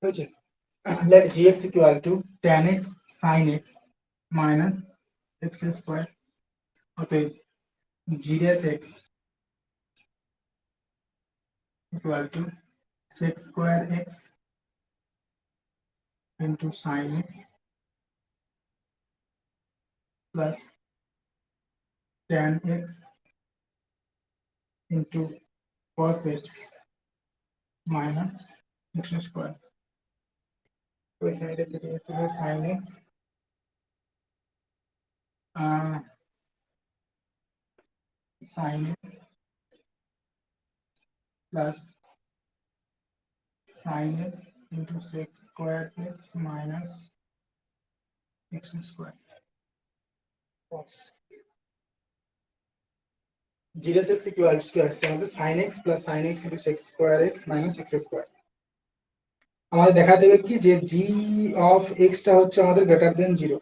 হয়েছে? let gx equal to tan x sin x minus x square, অতএব g dash x equal to sec square x into sin x plus tan x into cos x minus x square. তো এখানে এটা কেটে যাচ্ছে sin x sin x plus sin x into sec square x minus x square cos g dash x equals to আসছে আমাদের sin x plus sin x into sec square x minus x square. আমাদের দেখা দেবে কি যে g of x টা হচ্ছে আমাদের গ্রেটার দেন 0।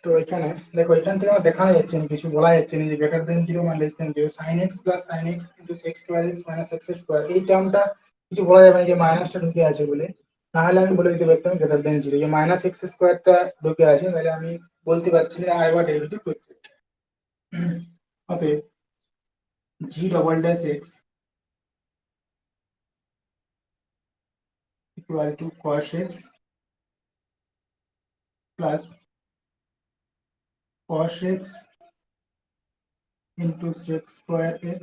তো এখানে দেখো এখান থেকে আমার দেখা যাচ্ছে না, কিছু বলা যাচ্ছে না যে গ্রেটার দেন 0 মানে less than 0। sin x plus sin x into sec square x minus x square, এই টার্মটা কিছু বলা যাবে না যে মাইনাসটা ঢুকে আছে বলে, না হলে আমি বলে দিতে পারতাম গ্রেটার দেন 0। যে মাইনাস x স্কয়ারটা ঢুকে আছে তাহলে আমি বলতে পারছি যে আরেকবার ডেরিভেটিভ করতে। অতএব g double dash x equal to cos x plus cos x into sec square x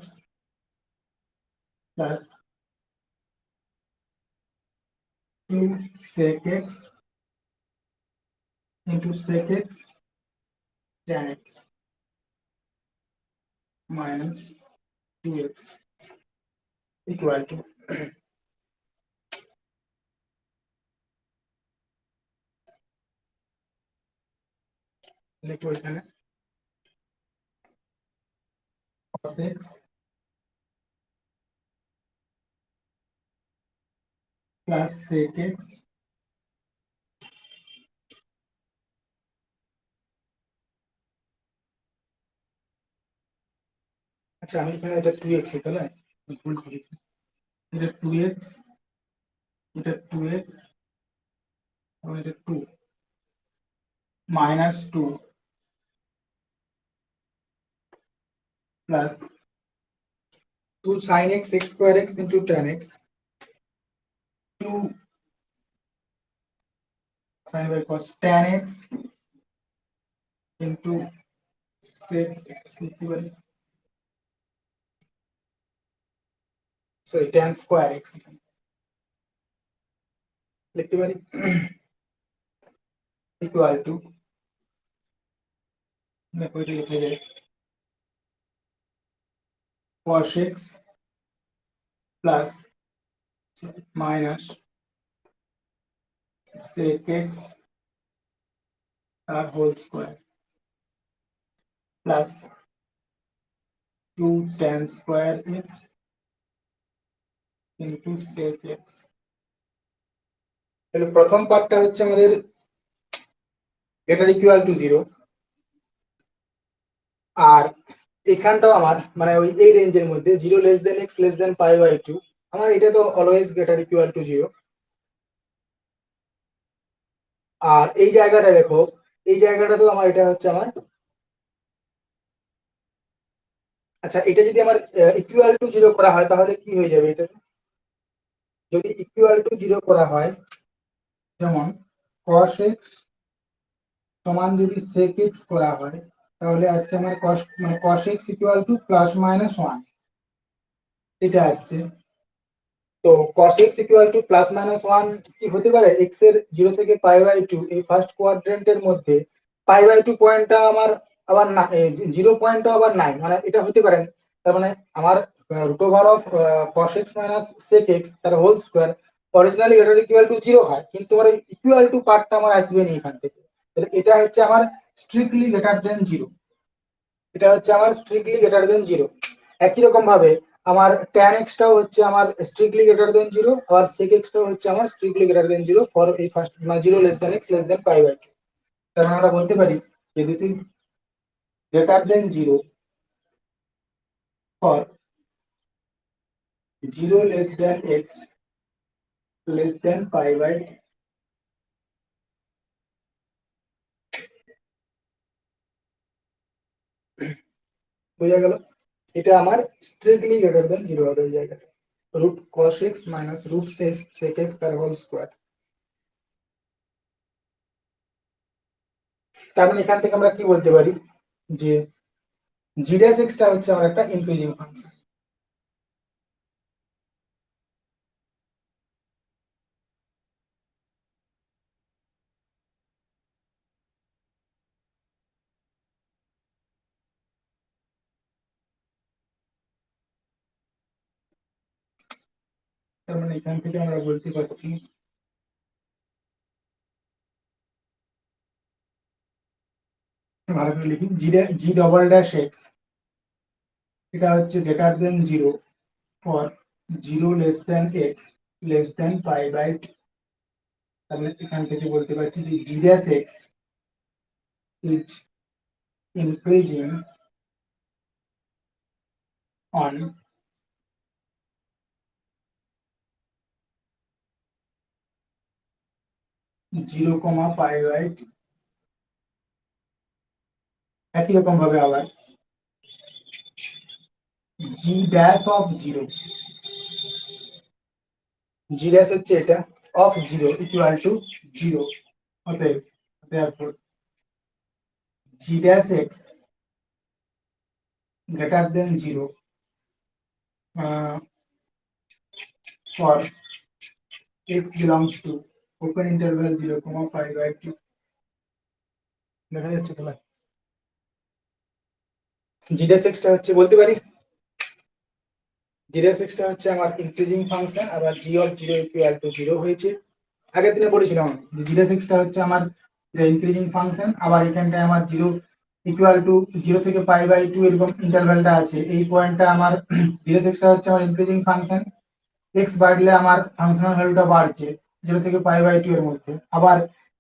plus 2 sec x into sec x tan x minus 2x equal to লিখবো এখানে cos x plus sec x আচ্ছা আমি এখানে এটা 2x এটা না ভুল করেছি, এটা 2x, এটা 2x এবং এটা 2 minus 2 plus 2 sin x x square x into tan x, 2 sin by cos tan x into sec x equal, sorry tan square x লিখতে পারি equal to, দেখো এটা লিখে যায় cos x plus minus sec x তার whole square plus 2 tan square x into sec x। তাহলে প্রথম পার্টটা হচ্ছে আমাদের গ্রেটার ইকুয়াল টু 0, আর এখানটাও আমার মানে ওই এই রেঞ্জের মধ্যে 0 less than x less than pi by 2, আমার এটা তো অলওয়েজ গ্রেটার ইকুয়াল টু 0। আর এই জায়গাটা দেখো, এই জায়গাটা তো আমার এটা হচ্ছে আমার, আচ্ছা এটা যদি আমার ইকুয়াল টু 0 করা হয় তাহলে কি হয়ে যাবে, এটা যদি ইকুয়াল টু 0 করা হয় যেমন cos x সমান যদি sec x করা হয় তাহলে আসছে আমার cos মানে cos x equal to plus minus 1 এটা আসছে। তো cos x equal to plus minus 1 কি হতে পারে, x এর 0 থেকে পাই বাই 2 এই ফার্স্ট কোয়াড্রেন্টের মধ্যে পাই বাই 2 পয়েন্টটা আমার আবার না 0 পয়েন্টটা আবার নাই, মানে এটা হতে পারে। তার মানে আমার root over of cos x minus sec x তার হোল স্কয়ার অরিজিনালি এটা ইকুয়াল টু 0 হয়, কিন্তু আমার ইকুয়াল টু পার্টটা আমার আসবে না এখান থেকে। তাহলে এটা হচ্ছে আমার স্ট্রিক্টলি গ্রেটার দেন 0, এটা হচ্ছে আমার স্ট্রিক্টলি গ্রেটার দেন 0। একই রকম ভাবে আমার tan x টাও হচ্ছে আমার স্ট্রিক্টলি গ্রেটার দেন 0, আর sec x টাও হচ্ছে আমার স্ট্রিক্টলি গ্রেটার দেন 0 ফর এই ফার্স্ট মানে 0 less than x less than pi by 2। তার মানে আমরা বলতে পারি যে this is greater than 0 for 0 less than x less than pi by, বোঝা গেল? এটা আমার স্ট্রিক্টলি গ্রেটার দেন 0 হবে এই জায়গাটা। Root cos x minus root sec x তার হোল স্কোয়ার। তার মানে এখান থেকে আমরা কি বলতে পারি যে g ড্যাশ x টা হচ্ছে আমার একটা ইনক্রিজিং ফাংশন। তার মানে এখান থেকে আমরা বলতে পারছি ভালো করে লিখি, জি ডবল ড্যাশ এক্স এটা হচ্ছে greater than 0 for 0 less than x less than pi by 2। তাহলে এখান থেকে বলতে পারছি যে g dash x is increasing on 0 pi by 2। একই রকম ভাবে আবার g dash of 0, g dash হচ্ছে এটা অফ 0 ইকুয়াল টু 0। অতএব therefore g dash x greater than 0 for x belongs to open interval 0 pi by 2। দেখা যাচ্ছে তোমার জি ড্যাশ এক্স টা হচ্ছে বলতে পারি জি ড্যাশ এক্স টা হচ্ছে আমার ইনক্রিজিং ফাংশন, আবার জি অফ 0 ইকুয়াল টু 0 হয়েছে। আগের দিনে বলেছিলাম জি ড্যাশ এক্স টা হচ্ছে আমার ইনক্রিজিং ফাংশন, আবার এখানটায় আমার 0 ইকুয়াল টু 0 থেকে পাই বাই 2 এরকম ইন্টারভ্যালটা আছে। এই পয়েন্টটা আমার জি ড্যাশ এক্স টা হচ্ছে আমার ইনক্রিজিং ফাংশন, এক্স বাড়লে আমার ফাংশনাল ভ্যালুটা বাড়ছে 0 থেকে পাই বাই 2 এর মধ্যে। আবার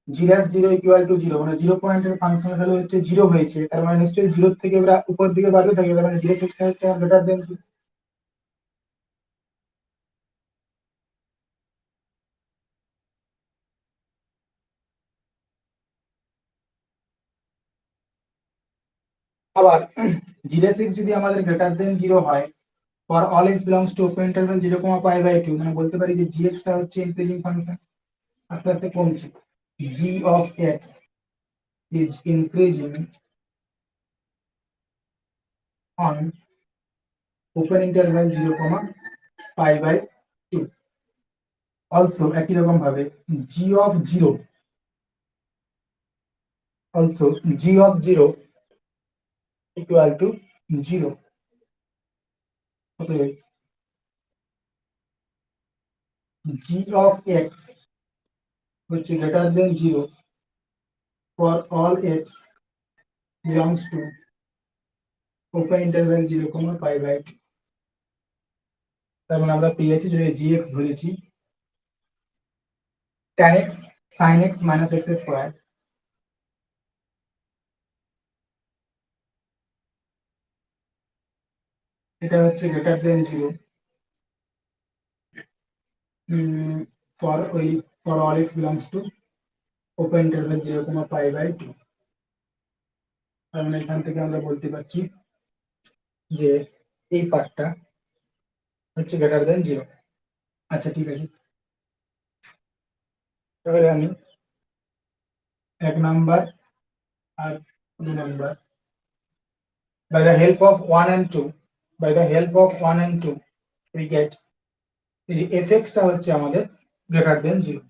জি ড্যাশ 0 ইকুয়াল টু 0 মানে 0 পয়েন্টের ফাংশনাল ভ্যালু হচ্ছে 0 হয়েছে, তার মানে নিশ্চয়ই 0 থেকে এবার উপর দিকে বাড়তে থাকবে, তার মানে জি ড্যাশ এক্স টা হচ্ছে গ্রেটার দেন। আবার জি ড্যাশ এক্স যদি আমাদের গ্রেটার দেন 0 হয় for all x belongs to open interval 0 pi by 2, মানে বলতে পারি যে জি এক্স টা হচ্ছে ইনক্রিজিং ফাংশন, আস্তে আস্তে কমছে। G of x is increasing on open interval 0 pi by 2। Also একই রকম ভাবে g of 0 also g of 0 equal to 0। অতএব g of x which is greater than 0 for all x belongs to open interval 0 pi by 2। তার মানে আমরা পেয়েছি যদি gx ধরেছি tan x sin x minus x square, এটা হচ্ছে greater than 0 for all x belongs to open interval 0 pi by 2। তার মানে এখান থেকে আমরা বলতে পারছি যে এই পার্টটা হচ্ছে গ্রেটার দেন 0। আচ্ছা ঠিক আছে, তাহলে আমি 1 নাম্বার আর 2 number by the help of 1 and 2, by the help of 1 and 2 we get the fx টা হচ্ছে আমাদের greater than 0।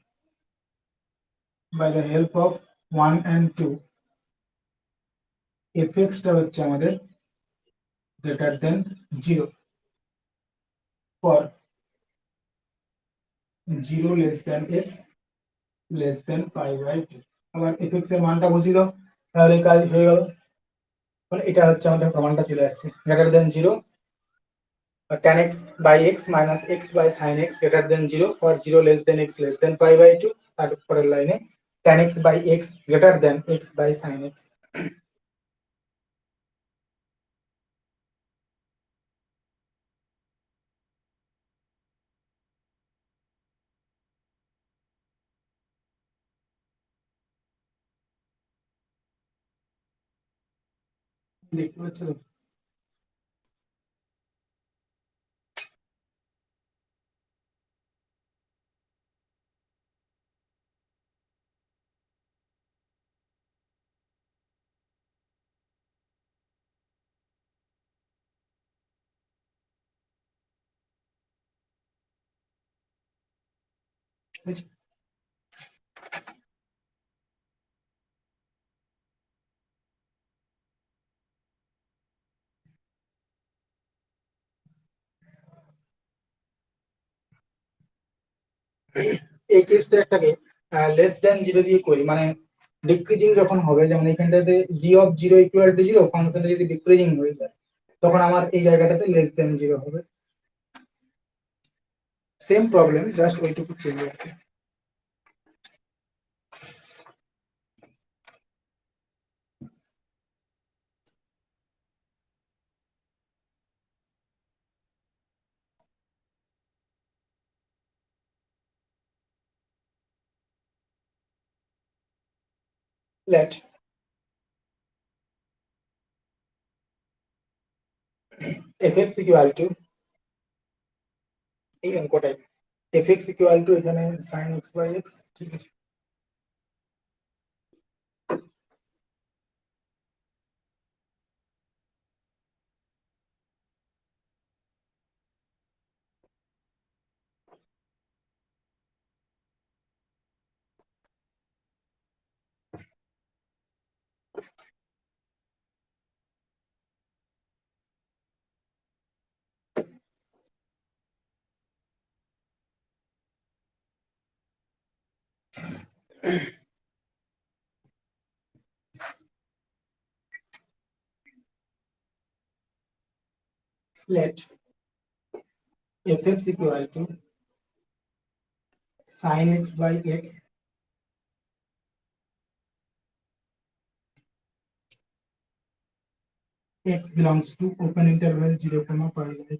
by the help of 1 and 2 fx টা হচ্ছে আমাদের greater than 0 for 0 less than x less than pi by 2। আবার fx এর মানটা বসিয়ে দাও, তাহলে কাজ হয়ে গেল। মানে এটা হচ্ছে আমাদের প্রমাণটা চলে আসছে greater than 0 tan x by x minus x by sin x greater than 0 for 0 less than x less than pi by 2। তারপরের লাইনে tan x by x greater than x by sin x। দেখতে পাচ্ছ তো? বুঝছো? এই কেসটা একটাকে less than zero দিয়ে করি, মানে ডিক্রিজিং যখন হবে, যেমন এখানটাতে g of zero equal to zero, ফাংশনটা যদি ডিক্রিজিং হয়ে যায় তখন আমার এই জায়গাটাতে লেস দেন জিরো হবে। সেম প্রবলেম, জাস্ট ওইটুকু চেঞ্জ হবে। Let f x equal to, এই অঙ্কটাই, এফ এক্স ইকুয়াল টু এখানে সাইন এক্স বাই এক্স, ঠিক আছে। Let f x equal to sine x by x x belongs to open interval 0, pi by,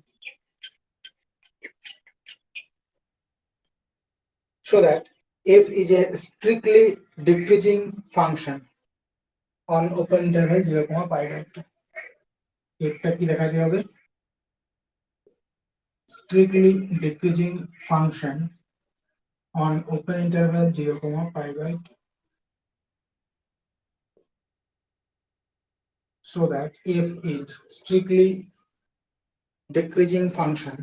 so that f is a strictly decreasing function on open interval 0, pi by 2. একটা কি দেখাতে হবে? strictly decreasing function on open interval 0, pi by 2, so that f is strictly decreasing function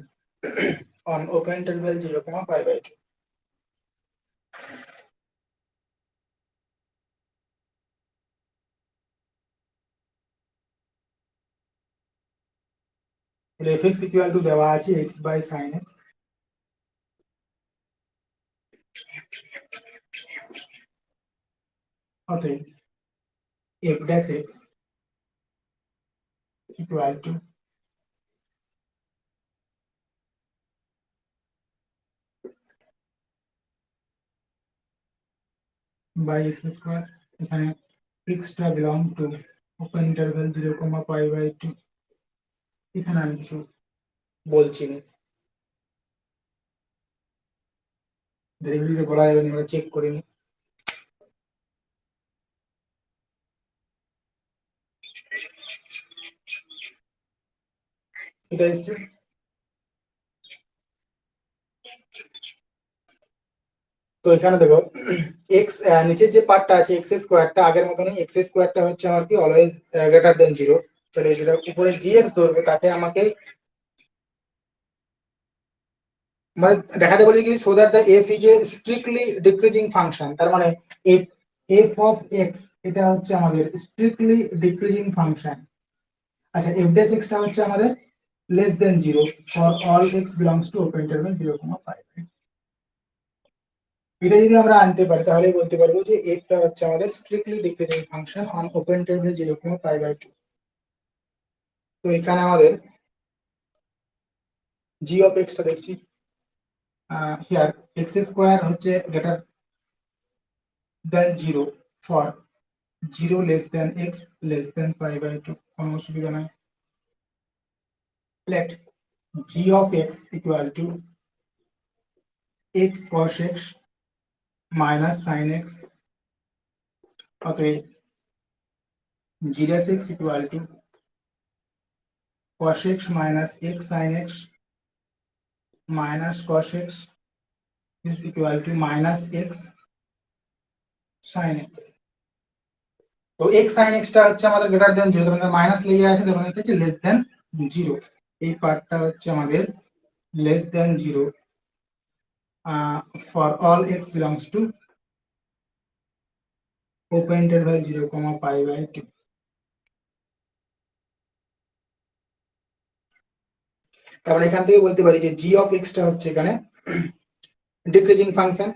on open interval 0, pi by 2. f(x) equal to দেওয়া আছে x by sin x, অতএব f dash x equal to by x square, এখানে x টা belong to open interval 0, pi by 2. এখানে আমি কিছু বলছি না, ডেরিভেটিভে বলা যাবে না, আমরা চেক করে নিই। এটা এসছে, তো এখানে দেখো এক্স নিচের যে পার্টটা আছে এক্স স্কোয়ারটা আগের মতনই, এক্স স্কোয়ারটা হচ্ছে আমার কি অলওয়েজ গ্রেটার দেন জিরো, তাহলে যেটা উপরে জি এক্স ধরবে তাকে আমাকে মানে দেখাতে বলি কি, so that the F is a strictly decreasing function, তার মানে এফ এফ অফ এক্স এটা হচ্ছে আমাদের স্ট্রিক্টলি ডিক্রিজিং ফাংশন। আচ্ছা এফ ড্যাশ এক্সটা হচ্ছে আমাদের less than zero for all x belongs to open interval 0, pi। এটা যদি আমরা আনতে পারি তাহলে বলতে পারবো যে এফটা হচ্ছে আমাদের strictly decreasing function on open interval 0, pi by 2। তো এখানে আমাদের জি অফ এক্সটা দেখছি, হিয়ার এক্স স্কোয়ার হচ্ছে greater then zero for 0 less than x less then pi by 2, কোনো অসুবিধা নাই। let g of x equal to x cos x minus sin x, অতএব g dash x equal to cos x minus x sin x minus cos x is equal to minus x sin x। তো x sin x টা হচ্ছে আমাদের greater than 0, তখন minus লেগে আছে, তখন হচ্ছে লেস দেন 0। এই পার্টটা হচ্ছে আমাদের less than 0 for all x belongs to open interval 0, pi by 2। তারপরে এখান থেকে বলতে পারি যে g অফ x টা হচ্ছে এখানে ডিক্রিজিং ফাংশন।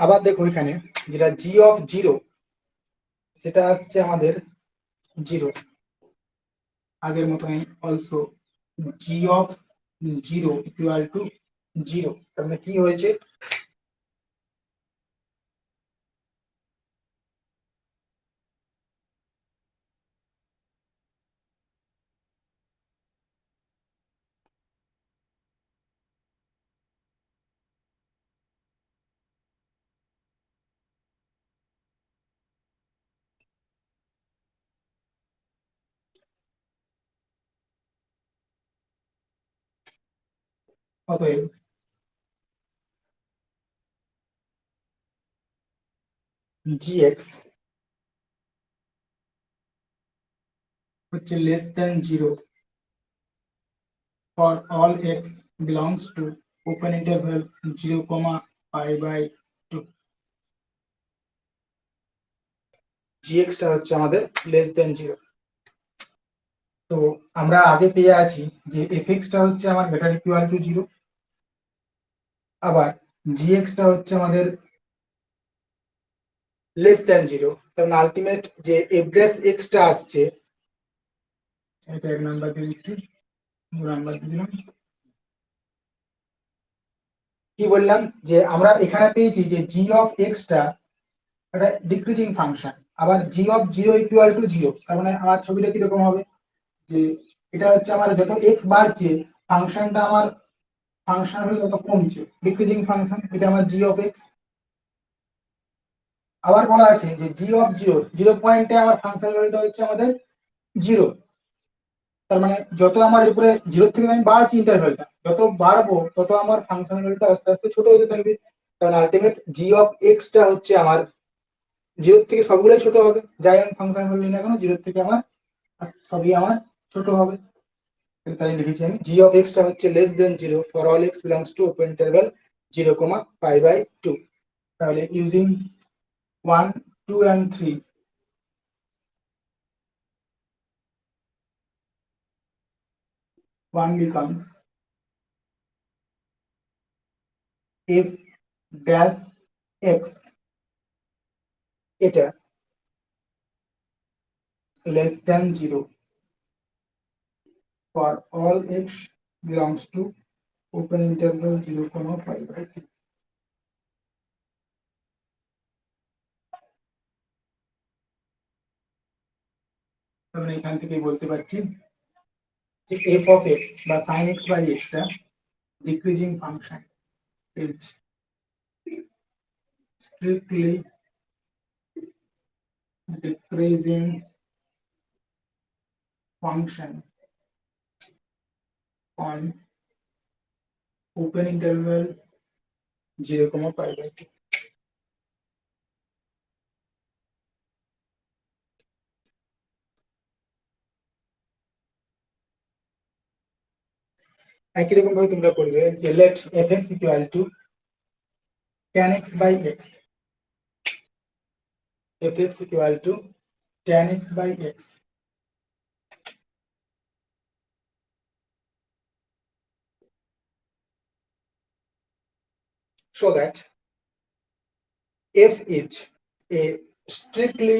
আবার দেখো এখানে যেটা g অফ 0 সেটা আসছে আমাদের 0, আগের মতনই also g of 0 equal two 0। তার মানে কি হয়েছে, অতএব gx হচ্ছে less than 0 for all x belongs to open interval 0, pi by 2। gx টা হচ্ছে আমাদের লেস দেন 0। তো আমরা আগে পেয়ে আছি যে fx টা হচ্ছে আমার গ্রেটার ইকুয়াল টু 0, আবার gx টা হচ্ছে আমাদের লেস দেন 0। কারণ আলটিমেট যে এভরেজ x টা আসছে, এটা এক নাম্বার দিয়ে দিচ্ছি, নাম্বার দিয়ে দিলাম। কি বললাম যে আমরা এখানে পেয়েছি যে g অফ x টা একটা ডিক্রিজিং ফাংশন, আবার g অফ 0 ইকুয়াল টু 0। তার মানে আমার ছবিটা কিরকম হবে, যে এটা হচ্ছে আমার যত x বাড়ছে ফাংশনটা আমার ফাংশন হলে তত কমছে, ডিক্রিজিং ফাংশন, এটা আমার g অফ x। আবার বলা আছে যে g অফ 0 পয়েন্টে আমার ফাংশন ভ্যালুটা হচ্ছে আমাদের 0। তার মানে যত আমার উপরে 0 থেকে আমি বাড়ছি ইন্টারভ্যালটা, যত বাড়বো তত আমার ফাংশন ভ্যালুটা আস্তে আস্তে ছোট হতে থাকবে। কারণ আলটিমেট g অফ x টা হচ্ছে আমার 0 থেকে সবগুলোই ছোট হবে, যাই আমি ফাংশন ভ্যালু নিই না কেন 0 থেকে আমার সবই আমার ছোট হবে। তাই লিখেছি আমি g অফ x টা হচ্ছে less than 0 for all x belongs to open interval 0, pi by 2। তাহলে using 1, 2 and 3, one becomes f dash x, এটা less than 0 for all x belongs to open interval 0, pi by 2। আমরা এখান থেকে বলতে পারছি যে f of x বা sin x by x টা decreasing function is strictly decreasing function on open interval 0, pi by 2। একই রকম ভাবে তোমরা করবে যে let fx equal to tan x by x, fx equal to tan x by x, so that f is a strictly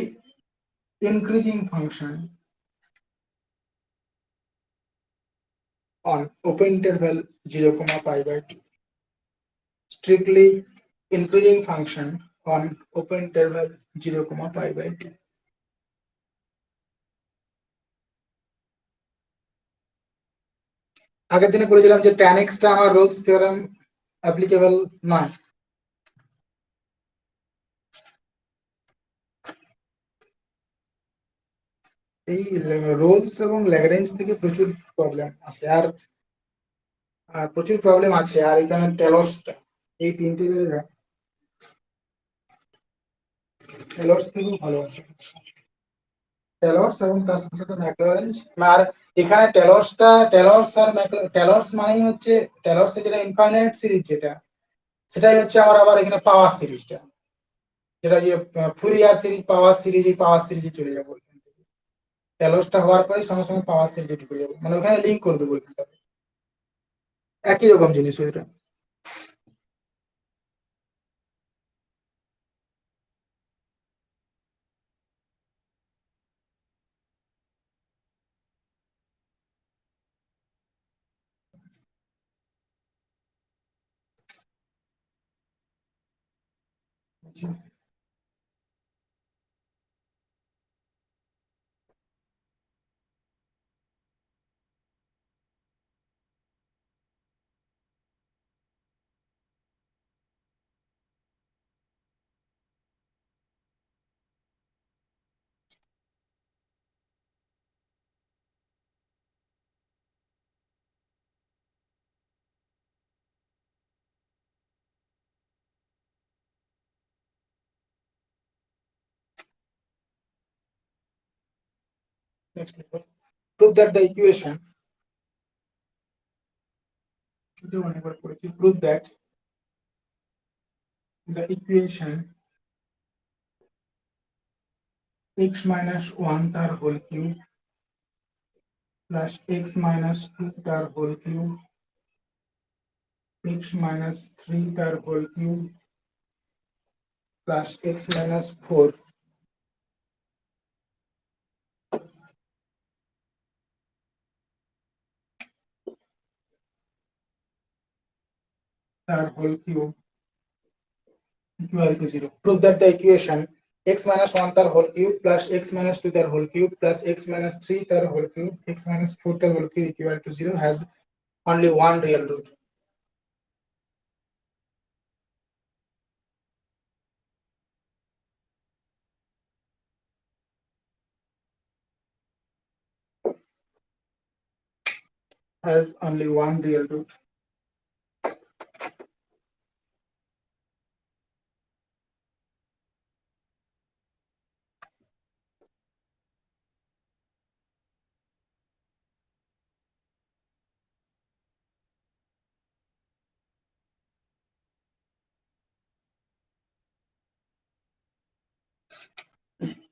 increasing function on open interval 0 comma pi by 2. Strictly increasing function on open interval 0 comma pi by 2. আগের দিনে বলেছিলাম যে tan x টা আমার Rolle's theorem applicable নয়। এই Rolle's এবং Lagrange থেকে প্রচুর প্রবলেম আছে, আর প্রচুর প্রবলেম আছে। আর এখানে টেলর্সটা, এই তিনটে জায়গা টেলর্স থেকেও ভালো আছে, টেলর্স এবং তার সাথে সাথে ম্যাকলরেঞ্জ। আর এখানে টেলর্স মানেই হচ্ছে টেলর্সের যেটা ইনফাইনাইট সিরিজ, যেটা সেটাই হচ্ছে আমার আবার এখানে পাওয়ার সিরিজটা, যেটা যে ফুরিয়ার সিরিজ পাওয়ার সিরিজ, এই পাওয়ার সিরিজে চলে যাবো। টেলর্সটা হওয়ার পরে সঙ্গে সঙ্গে পাওয়ার সিরিজে ঢুকে যাবো, মানে ওখানে লিঙ্ক করে দেবো এখানটা, একই রকম জিনিস ওইটা। Next, prove that the equation, prove that the equation x minus 1 তার whole cube plus x minus 2 তার whole cube, x minus 3 তার whole cube plus x minus 4 তার whole cube equal to 0. Prove that the equation x minus 1 তার whole cube plus x minus 2 তার whole cube plus x minus 3 তার whole cube, x minus 4 তার whole cube equal to 0 has only one real root. Has only one real root.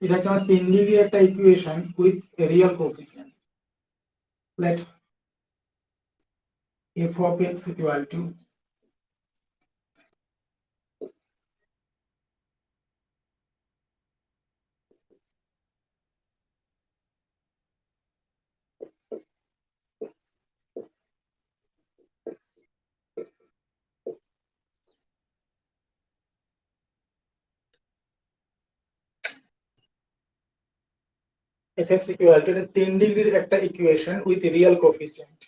এটা হচ্ছে আমার 3 ডিগ্রির একটা equation with real coefficient. Let f of x equal to fx equal to 3 ডিগ্রির একটা equation with real coefficient.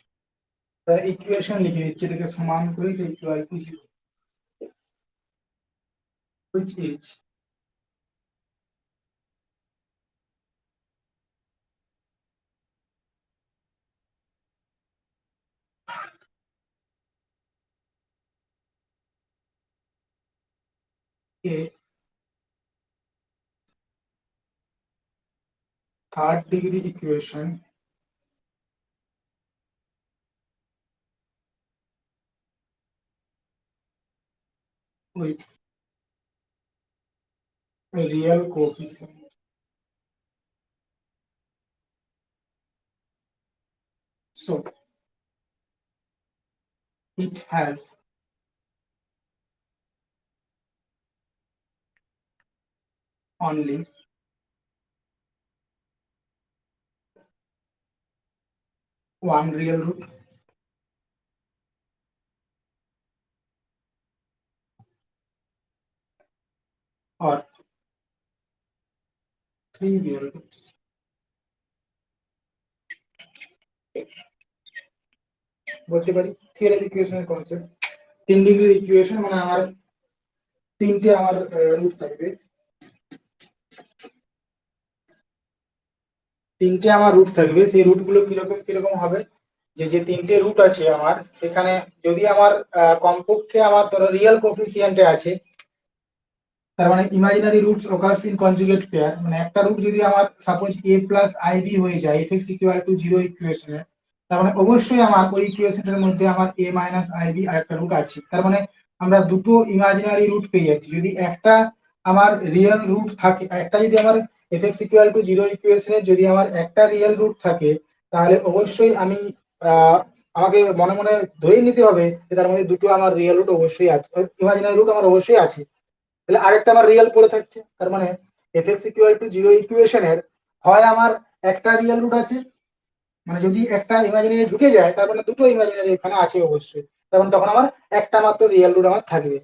তার equation লিখে দিচ্ছি, এটাকে সমান করে equal to 0, which is a third degree equation with a real coefficient. So it has only one real root. or 3 real roots. বলতে পারি থিওরেটিক ইকুয়েশনের কনসেপ্ট 3 ডিগ্রির ইকুয়েশন মানে আমার তিনটে আমার রুট থাকবে, তিনটে আমার রুট থাকবে। সেই রুটগুলো কিরকম কিরকম হবে, যে যে তিনটে রুট আছে আমার, সেখানে যদি আমার কমপক্ষে আমার ধরো রিয়েল কোফিসিয়েন্টে আছে, তার মানে imaginary roots occurs in conjugate pair, মানে একটা রুট যদি আমার সাপোজ a প্লাস ib হয়ে যায় f(x = 0) ইকুয়েশনে, তার মানে অবশ্যই আমার ওই ইকুয়েশনের মধ্যে আমার a মাইনাস ib আর একটা রুট আছে। তার মানে আমরা দুটো ইমাজিনারি রুট পেয়ে যাচ্ছি। যদি একটা আমার রিয়েল রুট থাকে, একটা যদি আমার f(x = 0) ইকুয়েশনে যদি আমার একটা রিয়েল রুট থাকে, তাহলে অবশ্যই আমি আমাকে মনে মনে ধরে নিতে হবে যে তার মধ্যে দুটো আমার রিয়েল রুট অবশ্যই আছে, ইমাজিনারি রুট আমার অবশ্যই আছে। তাহলে আরেকটা আমার রিয়েল পড়ে থাকছে, তার মানে f(x = 0) ইকুয়েশনের হয় আমার একটা রিয়েল রুট আছে, মানে যদি একটা ইমাজিনারি ঢুকে যায় তার মানে দুটো ইমাজিনারি এখানে আছে অবশ্যই, তখন তখন আমার একটা মাত্র রিয়েল রুট আমার থাকবে।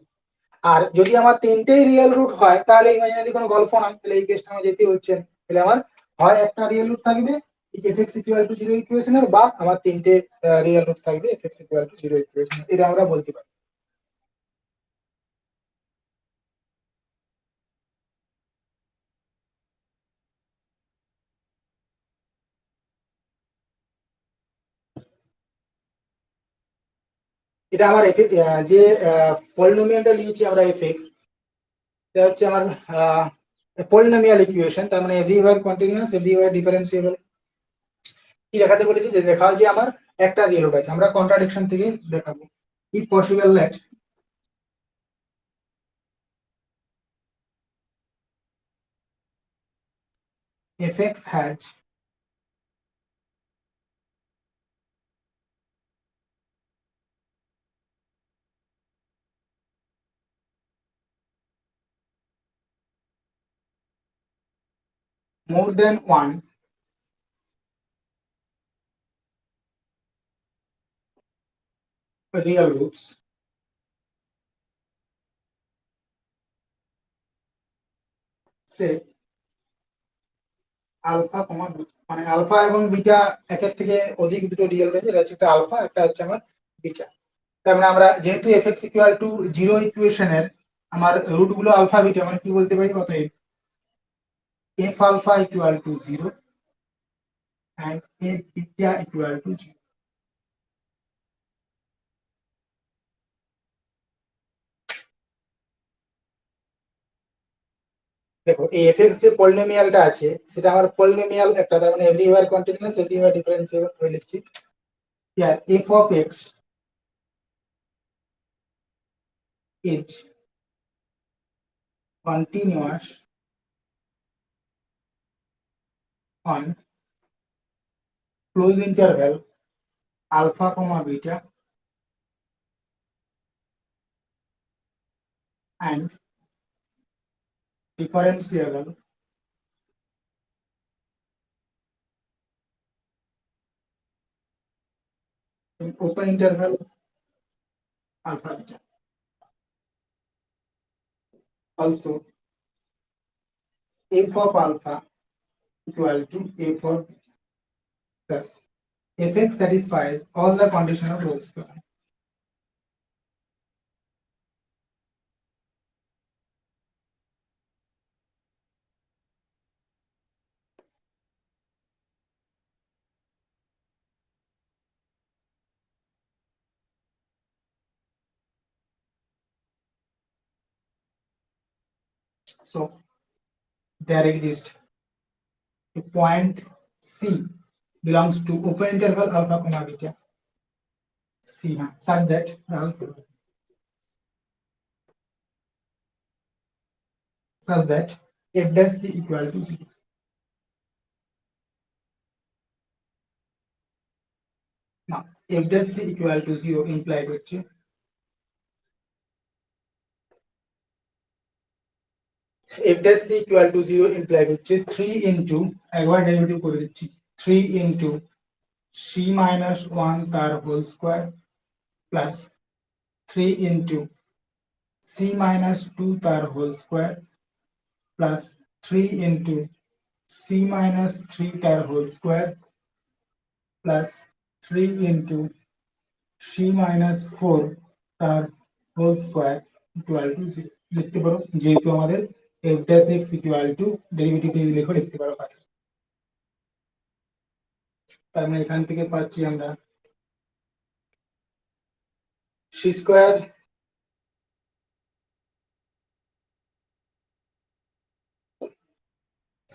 আর যদি আমার তিনটেই রিয়েল রুট হয় তাহলে ইমাজিনারি কোনো গল্প নয়, তাহলে এই কেসটা আমার যেতে হচ্ছে না। তাহলে আমার হয় একটা রিয়েল রুট থাকবে f(x = 0) ইকুয়েশনের, বা আমার তিনটে রিয়েল রুট থাকবে f(x = 0) ইকুয়েশনের, এটা আমরা বলতে পারি। এটা আমার যে পলিনোমিয়ালটা নিয়েছি আমরা f(x), এটা হচ্ছে আমার পলিনোমিয়াল ইকুয়েশন, তার মানে এভরিওয়্যার কন্টিনিউয়াস, এভরিওয়্যার ডিফারেন্সিয়েবল। কি দেখাতে বলেছি, যে দেখাও যে আমার একটা রিয়েল রুট আছে। আমরা কন্ট্রাডিকশন থেকে দেখাবো। If possible that f(x) has more than one real roots, say alpha comma beta, মানে আলফা এবং বিটা একের থেকে অধিক দুটো রিয়েল রয়েছে, এটা হচ্ছে একটা আলফা, একটা হচ্ছে আমার বিটা। তার মানে আমরা যেহেতু f(x = 0) ইকুয়েশনের আমার রুট গুলো আলফা বিটা, মানে কি বলতে পারি, অতএব f alpha = 0 and f beta = 0। দেখো এই f(x) যে পলিনোমিয়ালটা আছে সেটা আমার পলিনোমিয়াল একটা, তার মানে এভরিওয়্যার কন্টিনিউয়াস, এভরিওয়্যার ডিফারেন্সিয়েবল করে লিখছি। here f of x is continuous on closed interval alpha comma beta and differentiable in open interval alpha beta. Also f of alpha equal to f of beta. Thus f(x) satisfies all the condition of Rolle's theorem. So there exists a point C belongs to open interval alpha comma beta C such that f dash C equal to 0. Now f dash C equal to 0 implied হচ্ছে f dash C equal to 0 implied হচ্ছে 3 into একবার derivative করে দিচ্ছি 3 into c minus 1 তার whole square plus 3 into c minus 2 তার whole square plus 3 into C minus 3 তার whole square plus 3 into C minus 4 তার whole square equal to 0 লিখতে পারো, যেহেতু আমাদের f dash x equal to derivative লিখে লিখতে পারো পাশে। তার মানে এখান থেকে পাচ্ছি আমরা c square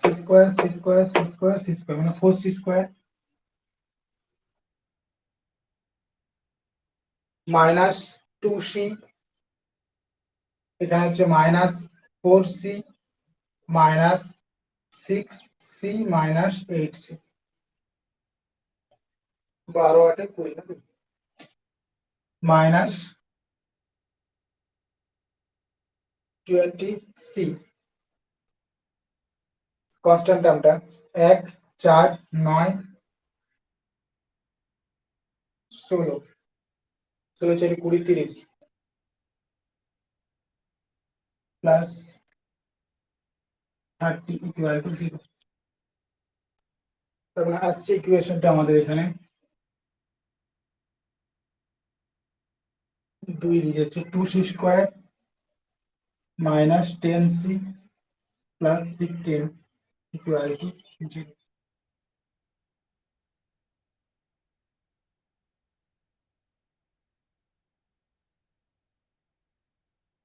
c square c square c square c square মানে 4c স্কোয়ার মাইনাস 2c, এখানে হচ্ছে minus 4c minus 6c minus 8c, 12 8 20 minus 20c, constant টার্মটা 1 4 9 16 16 4 20 30 প্লাস 30 ইকুয়াল টু 0। তার মানে আসছে ইকুয়েশনটা আমাদের এখানে 2 দিয়ে যাচ্ছে 2c square minus 10c plus 15 equal to 0।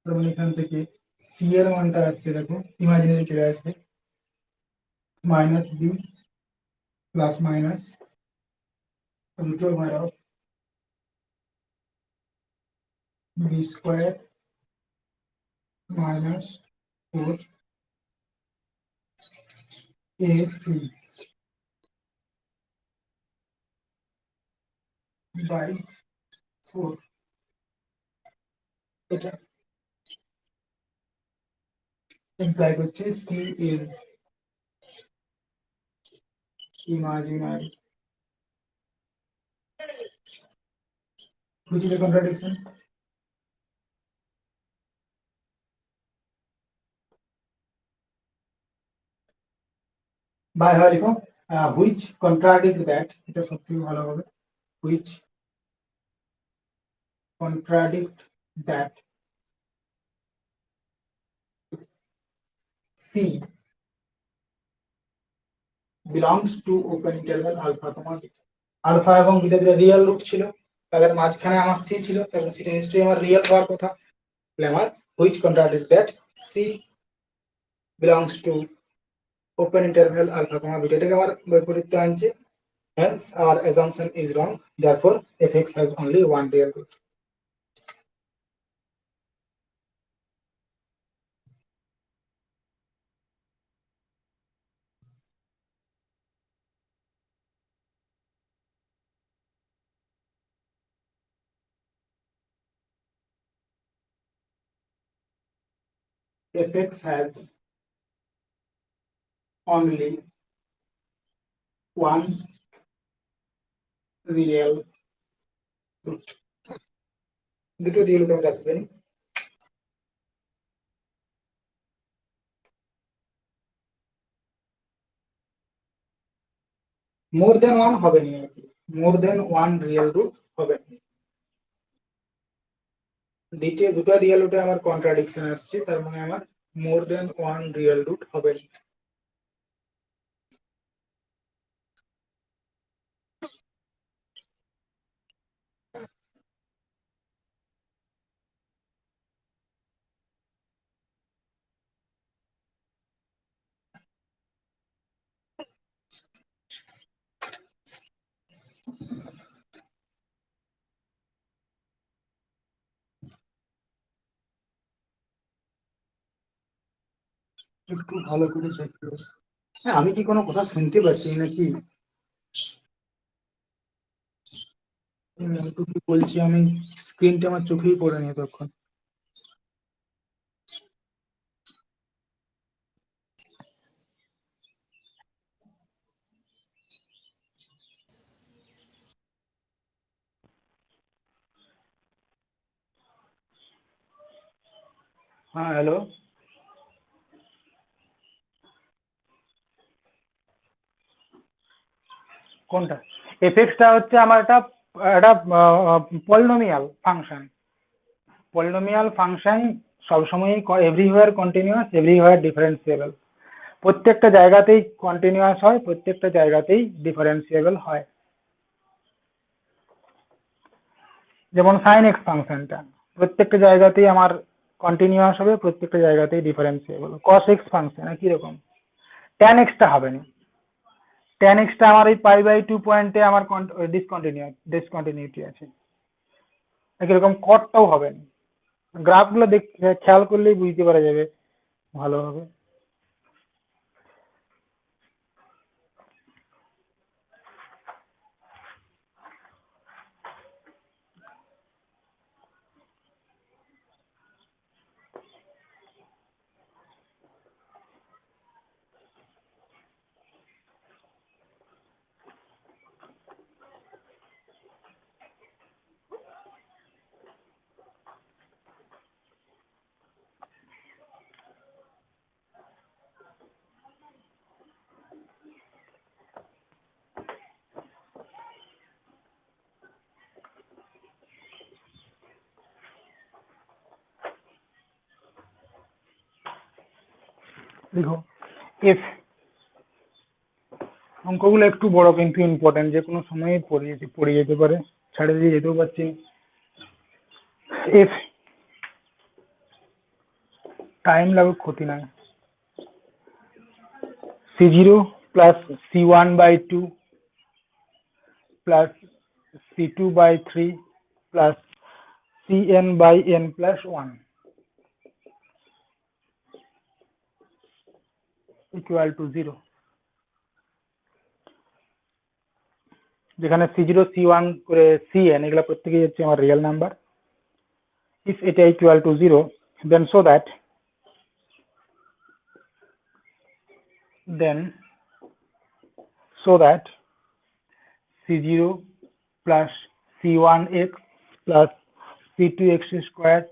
তার মানে এখান থেকে সি এর মানটা আসছে, দেখো ইমাজিনারি চলে আসবে, minus B plus minus root over of b square minus 4 ac by 4, এটা ইমপ্লাই করছে c is imaginary, which is a contradiction. বাই হয় লিখো which contradict that, এটা সত্যি ভালো হবে, which contradict that c belongs to open interval alpha comma beta, আলফা এবং বিটা দুটো রিয়েল রুট ছিল, তাদের মাঝখানে আমার সি ছিল, তাহলে সিটা নিশ্চয়ই আমার রিয়েল হওয়ার কথা, তাহলে আমার which contradict that c belongs to open interval alpha comma beta, এটাকে আমার বৈপরীত্য আনছে, hence our assumption is wrong, therefore fx has only one real root. Fx has only one real root. দুটো রিয়েল রুট আসবে, মোর দেন one হবে না, মোর দেন one real root হবে না, দ্বিতীয় দুটো রিয়েল রুটে আমার কন্ট্রাডিকশন আসছে, তার মানে আমার মোর দেন ওয়ান রিয়েল রুট হবে না। একটু ভালো করে চেক করো। হ্যাঁ, আমি কি কোনো কথা শুনতে পাচ্ছি নাকি? একটু কি বলছি আমি, স্ক্রিনটা আমার চোখেই পড়েনি তখন। হ্যাঁ হ্যালো। কোনটা? এফএক্সটা হচ্ছে আমার একটা পলিনোমিয়াল ফাংশন। পলিনোমিয়াল ফাংশন সবসময় এভরিওয়্যার কন্টিনিউয়াস, এভরিওয়্যার ডিফারেন্সিয়েবল। প্রত্যেকটা জায়গাতেই কন্টিনিউয়াস হয়, প্রত্যেকটা জায়গাতেই ডিফারেন্সিয়েবল হয়। যেমন সাইন এক্স ফাংশনটা প্রত্যেকটা জায়গাতেই আমার কন্টিনিউয়াস হবে, প্রত্যেকটা জায়গাতেই ডিফারেন্সিয়েবল। কস এক্স ফাংশন একই রকম। ট্যান এক্সটা হবে না, ট্যান এক্সটা আমার এই π/2 পয়েন্টে আমার ডিসকন্টিনিউটি আছে। একই রকম কটটাও হবে না। গ্রাফগুলো খেয়াল করলেই বুঝতে পারা যাবে ভালোভাবে। দেখো এফ অঙ্কগুলো একটু বড় কিন্তু ইম্পর্টেন্ট, যে কোনো সময় পড়ে যেতে পারে, ছাড়ে দিয়ে যেতেও পারছি। এফ টাইম লাগুক ক্ষতি নাই। C0 plus C1/2 plus C2/3 plus Cn/n plus 1 equal to 0। যেখানে C0, C1 করে Cn এগুলা প্রত্যেকেই হচ্ছে আমার রিয়েল নাম্বার। ইফ এটা equal two 0 then so that C0 plus C1x plus C2x square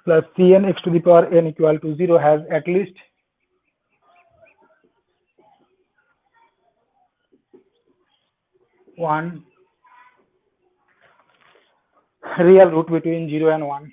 plus Cn x to the power n equal to 0 has at least one real root between 0 and 1.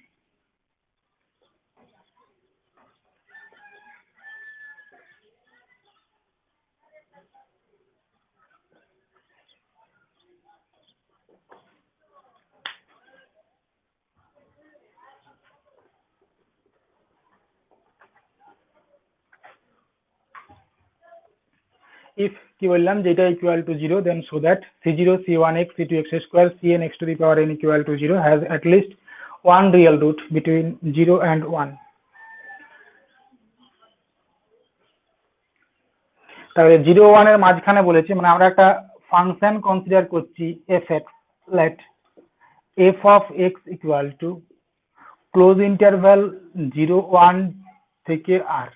If কি বললাম যেটা equal to 0 then so that C0, C1x, C2x square, Cn x to the power n equal to 0 has at least one real root between 0 and 1. তাহলে 0 1 এর মাঝখানে বলেছে, মানে আমরা একটা ফাংশন কনসিডার করছি fx, let f of x equal to close interval 0 1 থেকে r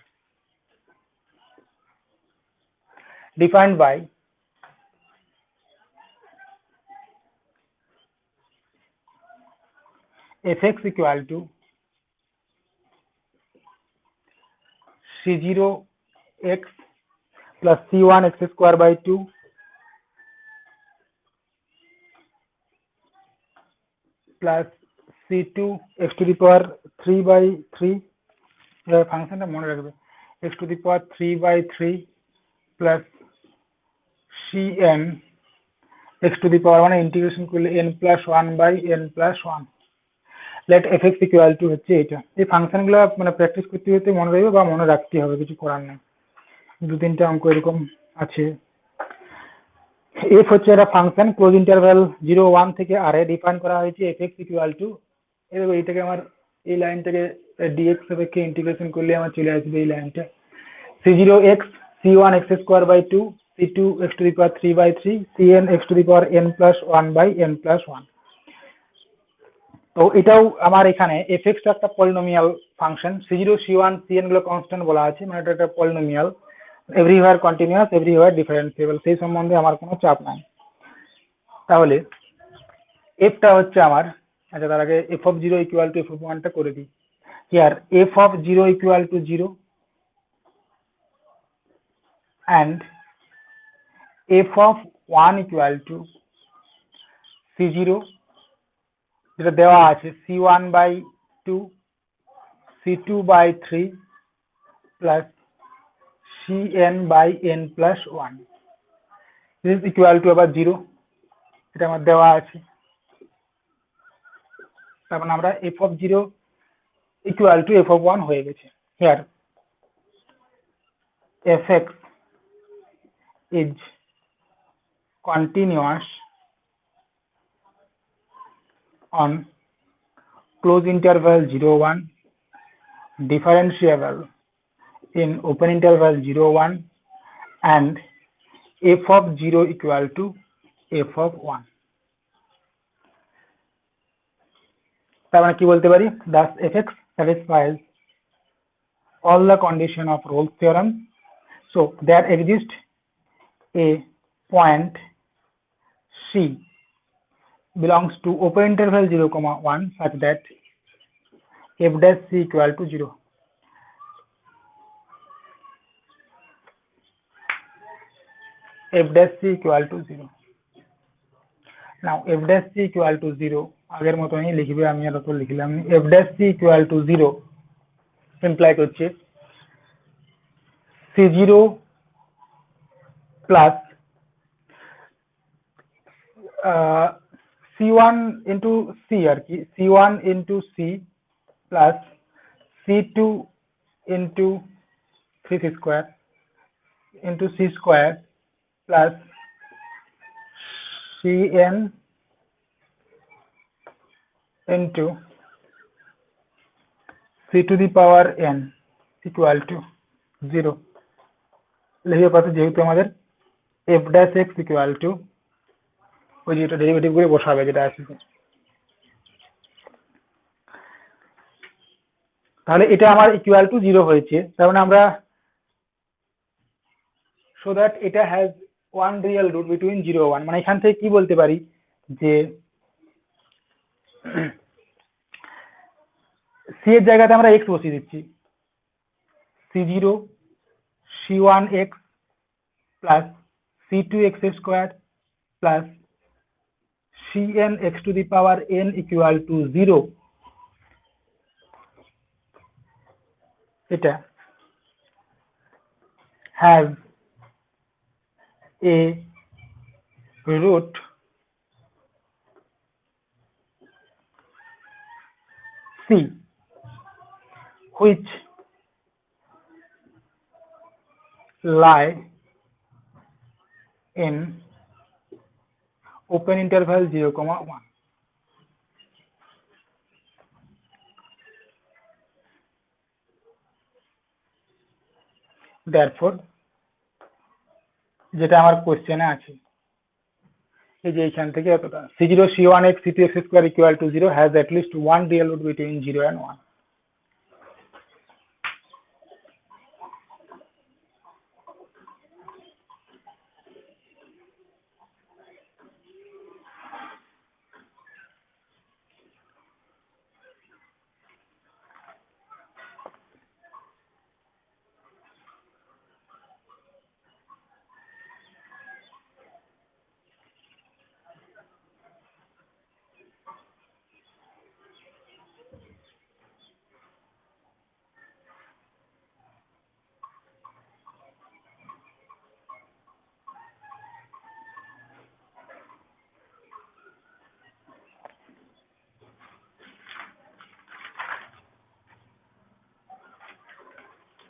defined by fx equal to C0x plus C1x square by 2 plus C2 x to the power 3 by 3 ফাংশনটা মনে রাখবে, x to the power 3 by 3 plus Cn x to the power মানে integration করলে n plus 1 by n plus 1 let fx equal to হচ্ছে এটা। এই ফাংশনগুলো মানে practice করতে করতে মনে রাখবে বা মনে রাখতে হবে, কিছু করার নেই। দু তিনটা অঙ্ক এরকম আছে। f হচ্ছে একটা ফাংশন ক্লোজ ইন্টারভ্যাল 0 1 থেকে r এ ডিফাইন করা হয়েছে fx equal to এইটাকে আমার এই লাইনটাকে dx সাপেক্ষে ইন্টিগ্রেশন করলে আমার চলে আসবে এই লাইনটা C0x C1x square by 2 C2 x to the power 3 by 3 Cn x to the power n plus 1 by n plus 1। তো এটাও আমার এখানে fx একটা polynomial function, C0 C1 Cn গুলো কনস্ট্যান্ট বলা আছে, মানে এটা একটা polynomial, everywhere continuous, everywhere differentiable, সেই সম্বন্ধে আমার কোনো চাপ নাই। তাহলে এফটা হচ্ছে আমার, আচ্ছা তার আগে f of 0 equal to f of 1 টা করে দিই। Here f of 0 equal to 0 and f of 1 equal to c0 যেটা দেওয়া আছে c1 by 2 c2 by 3 plus cn by n plus 1 this is equal to আবার 0 এটা আমার দেওয়া আছে তার মানে আমরা f of 0 equal to f of 1 হয়ে গেছে here fx is continuous on close interval 0 1 differentiable in open interval 0 1 and f of 0 equal to f of 1 তার মানে কি বলতে পারি thus fx satisfies all the condition of Rolle's theorem so there exists a point C belongs to open interval 0 comma 1 such that f dash c equal to 0 f dash c equal to 0 now f dash c equal to 0 আগের মতই লিখবে আমি আর তো লিখলাম f dash c equal to 0 imply করছে c0 plus c1 into c আর কি c1 into c plus c2 into 3c square into c square plus cn into c to the power n equal to 0 লিখে পাশে যেহেতু আমাদের f dash x equal to ওই যেটা derivative করে বসাবে যেটা আছে তাহলে এটা আমার ইকুয়াল টু 0 হয়েছে তার মানে আমরা so that এটা has one real root between 0 1 মানে এখান থেকে কি বলতে পারি যে c এর জায়গাতে আমরা x বসিয়ে দিচ্ছি c0 c1x plus c2x square plus cn x to the power n equal to 0 এটা has a root c which lie in open interval 0 comma 1 therefore যেটা আমার কোশ্চেনে আছে এই যে এইখান থেকে এতটা c0 c1x c2x square equal to 0 has at least one real root between 0 and 1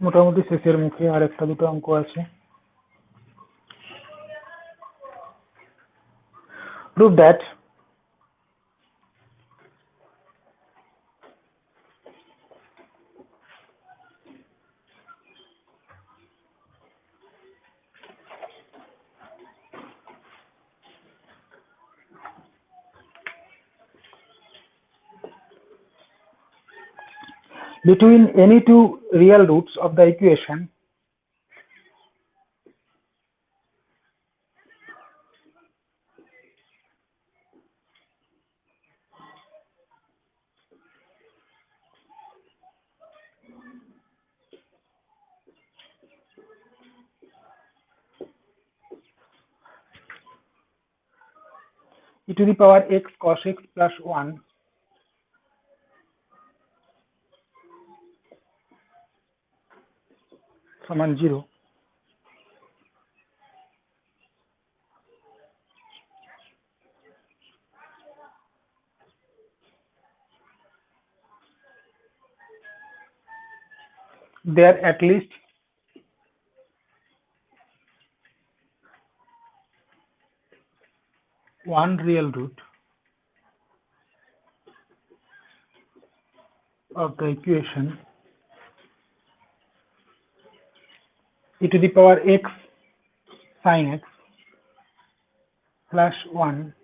মোটামুটি শেষের মুখে আর একটা দুটো অঙ্ক আছে prove that between any two real roots of the equation e to the power x cos x plus 1 সমান 0, there at least one real root of the equation e to the power x sin x plus 1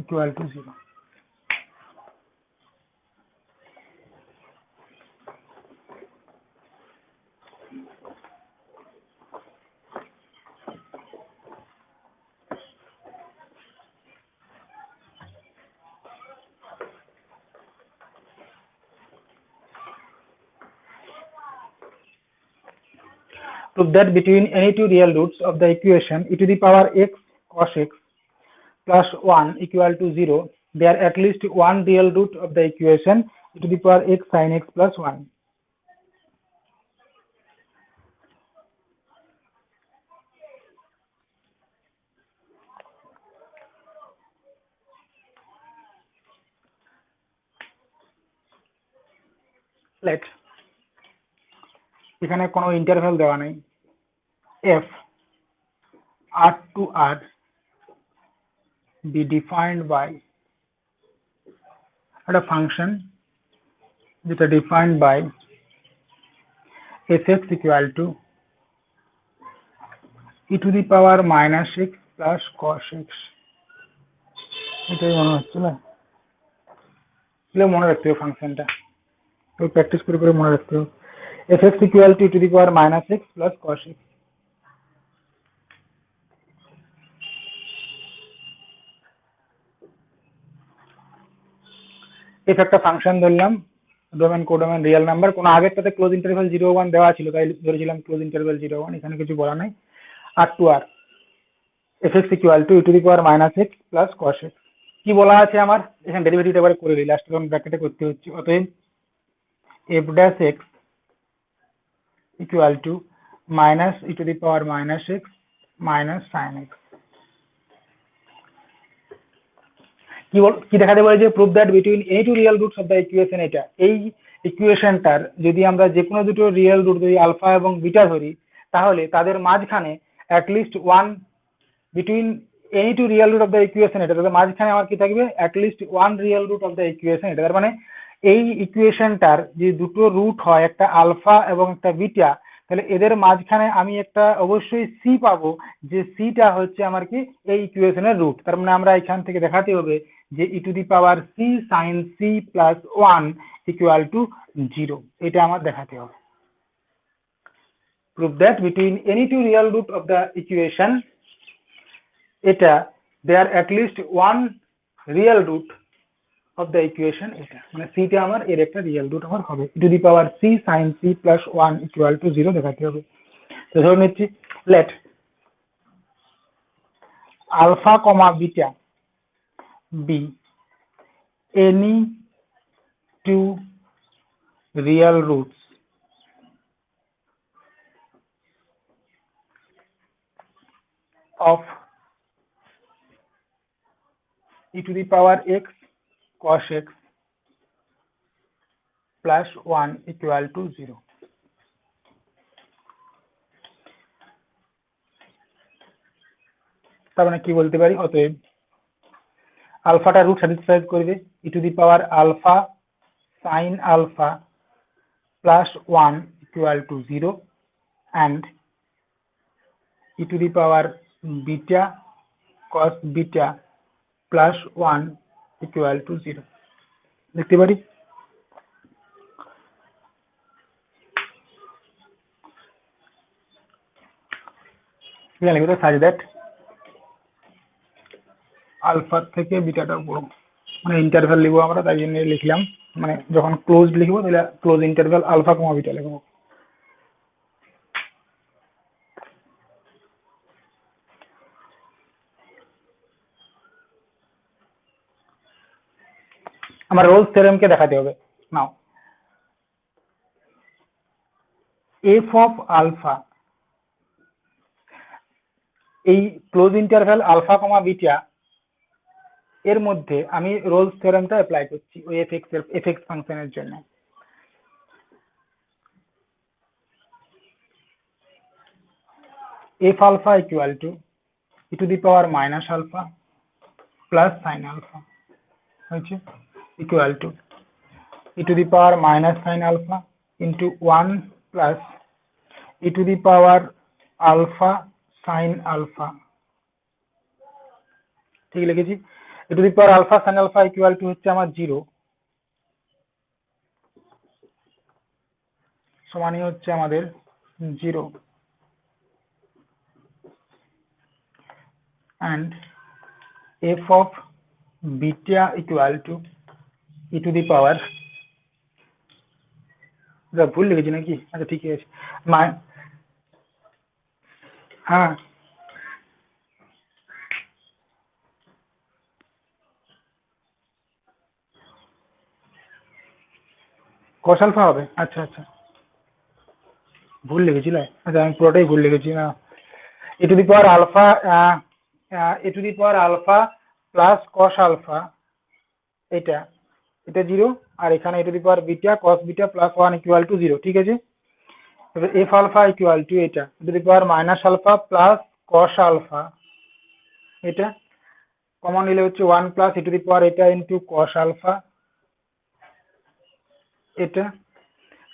equal to 0. Prove that between any two real roots of the equation e to the power x cos x plus 1 equal to 0, there at least one real root of the equation e to the power x sin x plus 1. Let এখানে কোনো interval দেওয়া নেই, f r to r be defined by a function that are defined by fx equal to e to the power minus x plus cos x. এটাই মনে হচ্ছে না, এগুলো মনে রাখতে হবে ফাংশনটা, তো প্র্যাকটিস করে করে মনে রাখতে হবে। fx equal to e to the power minus x plus cos x. f একটা ফাংশন ধরলাম, ডোমেন কোডোমেন রিয়েল নাম্বার, কোনো আগেরটাতে ক্লোজ ইন্টারভ্যাল 0 1 দেওয়া ছিল তাই ধরেছিলাম ক্লোজ ইন্টারভ্যাল 0 1, এখানে কিছু বলা নাই। r to r fx equal to e to the power minus x plus cos x, কি বলা আছে আমার এখানে ডেরিভেটিভটা একবার করে দিই, লাস্ট তখন ব্র্যাকেটে করতে হচ্ছে। অতএব f dash x equal to minus e to the power minus x minus sin x. কি দেখাতে পারে যে prove that between any two real roots of the equation, এটা এই ইকুয়েশনটার যদি আমরা যে কোনো দুটো রিয়েল রুট যদি আলফা এবং বিটা ধরি তাহলে তাদের মাঝখানে at least one between any two real root of the equation, এটা তাদের মাঝখানে আমার কি থাকবে at least one real root of the equation. এটা তার মানে এই ইকুয়েশনটার যে দুটো রুট হয় একটা আলফা এবং একটা বিটা, তাহলে এদের মাঝখানে আমি একটা অবশ্যই সি পাবো, যে সিটা হচ্ছে আমার কি এই ইকুয়েশনের রুট। তার মানে আমরা এখান থেকে দেখাতে হবে যে e to the power c sine c plus 1 equal to 0, এটা আমার দেখাতে হবে। Prove that between any two real root of the equation, এটা there at least one real root of the equation, এটা মানে সিটা আমার এর একটা রিয়েল রুট আমার হবে, e to the power c sine c plus 1 equal to 0 দেখাতে হবে। তো ধরে নিচ্ছি let alpha comma beta be any two real roots of e to the power x cos x plus 1 equal to 0. তার মানে কি বলতে পারি, অতএব আলফাটা রুট স্যাটিসফাই করবে e to the power alpha sine alpha plus 1 equal to 0 and e to the power beta cos beta plus 1 equal to 0 লিখতে পারি। লিখবো সাজ দ্যাট আলফা থেকে বিটাটা বড়, মানে ইন্টারভ্যাল লিখবো আমরা, তাই জন্য লিখলাম, মানে যখন ক্লোজ লিখবো তাহলে close interval alpha comma beta লিখবো। আমার রোলস থিওরেমকে দেখাতে হবে। নাও এফ অফ আলফা, এই close interval alpha comma beta এর মধ্যে আমি রোলস থিওরেমটা অ্যাপ্লাই করছি ওই এফএক্স ফাংশনের জন্য। F alpha equal to e to the power minus alpha plus sine alpha হয়েছে equal to e to the power minus sine alpha into 1 plus e to the power alpha sine alpha. ঠিক লিখেছি। E to the power alpha sine alpha equal to হচ্ছে আমার 0 সমানই হচ্ছে আমাদের 0 and f of beta equal to e to the power, ভুল লিখেছি নাকি? আচ্ছা ঠিক আছে, হ্যাঁ cos আলফা হবে। আচ্ছা আচ্ছা ভুল লিখেছিল, আচ্ছা আমি পুরোটাই ভুল লিখেছি। না e to the power alpha e to the power alpha plus cos alpha এটা 0 আর এখানে e to the power beta cos beta plus 1 equal to 0। ঠিক আছে, এবার f আলফা ইকুয়াল টু এটা e to the power minus alpha plus cos alpha, এটা common নিলে হচ্ছে 1 plus e to the power এটা ইনটু cos আলফা, এটা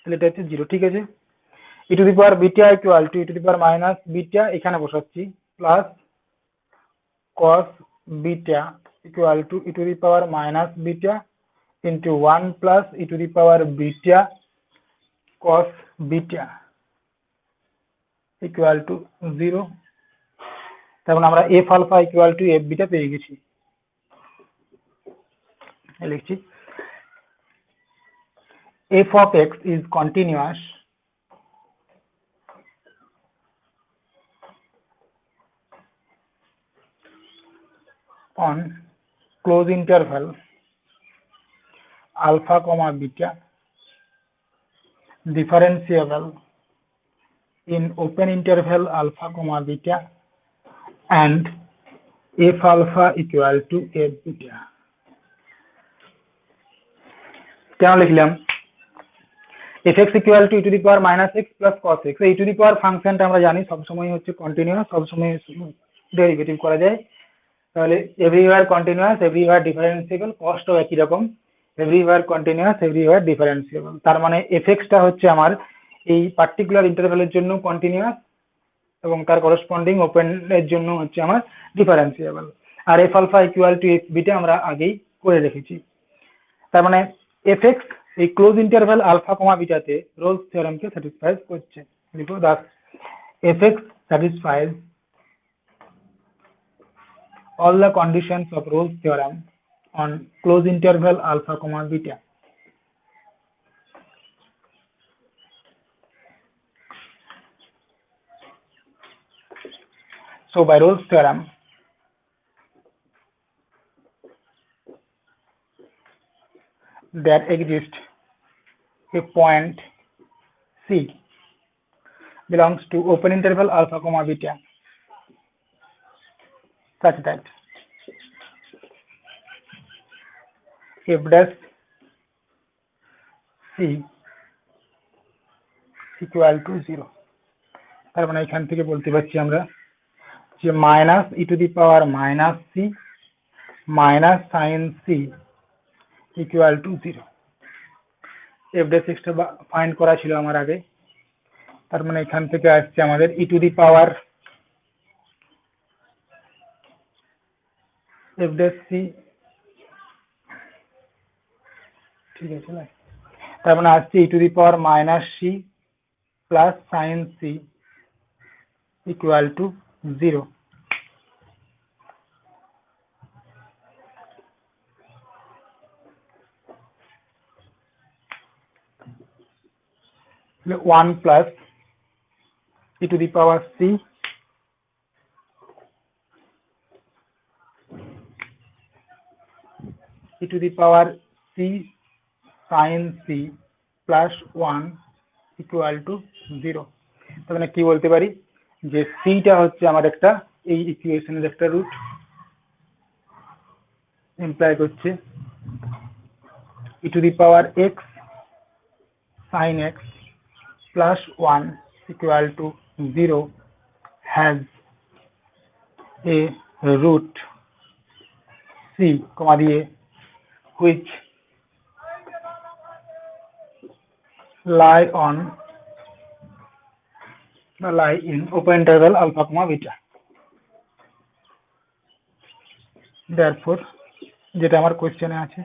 তাহলে এটা হচ্ছে 0। ঠিক আছে, e to the power beta equal to e to the power minus beta এখানে বসাচ্ছি plus cos beta equal to e to the power minus beta into 1 plus e to the power beta cos beta equal two 0। তারপর আমরা f alpha equal to f beta পেয়ে গেছি। লিখছি f of x is continuous on close interval alpha comma beta differentiable in open interval alpha comma beta and f alpha equal to f beta। কেন লিখলাম fx equal to e to the power minus x plus cos x, এই to the power ফাংশনটা আমরা জানি সবসময় হচ্ছে continuous, সবসময় derivative করা যায়। তাহলে এভরিওয়্যার কন্টিনিউয়াস এভরিওয়্যার ডিফারেন্সিয়েবল, কস্টও একই রকম এভরিওয়্যার কন্টিনিউয়াস এভরিওয়্যার ডিফারেন্সিয়েবল। তার মানে fx-টা হচ্ছে আমার এই পার্টিকুলার ইন্টারভ্যালের জন্য কন্টিনিউয়াস এবং তার করসপন্ডিং ওপেন এর জন্য হচ্ছে আমার ডিফারেন্সিয়েবল। আর f alpha equal to f beta আমরা আগেই করে রেখেছি। তার মানে fx এই ক্লোজ ইন্টারভ্যাল আলফা কমা বিটাতে রোলস থিওরেমকে স্যাটিসফাই করছে। লিখো Das fx satisfies all the conditions of Rolle's theorem on close interval alpha comma beta। So by Rolle's theorem there exists a point C belongs to open interval alpha comma beta such that f dash C equal to 0। তার মানে এখান থেকে বলতে পারছি আমরা যে minus E to the power minus C minus sine C equal two 0। F ডেস এক্সটা ফাইন্ড করা ছিল আমার আগে, তার মানে এখান থেকে আসছে আমাদের ই টু দি পাওয়ার এফ ডেস সি, ঠিক আছে না, তার মানে আসছে e to the power minus c plus sine C equal two 0। One plus e to the power c e to the power c sin c plus 1 equal to 0। তার মানে কি বলতে পারি যে সিটা হচ্ছে আমার একটা এই ইকুয়েশনের একটা রুট, ইমপ্লাই করছে e two the power x sin x plus 1 equal to 0 has a root c, comma দিয়ে which lie in open interval alpha comma beta। therefore যেটা আমার কোশ্চেনে আছে,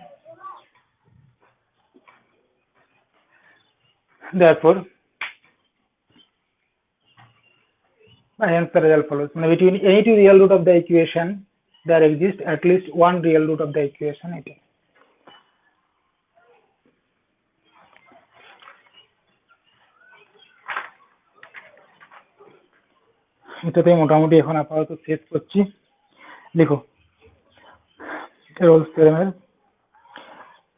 therefore my answer is as follows, between any two real root of the equation there exists at least one real root of the equation। এটা এটাতে মোটামুটি এখন আপাতত শেষ করছি। দেখো রোলস থিওরেমের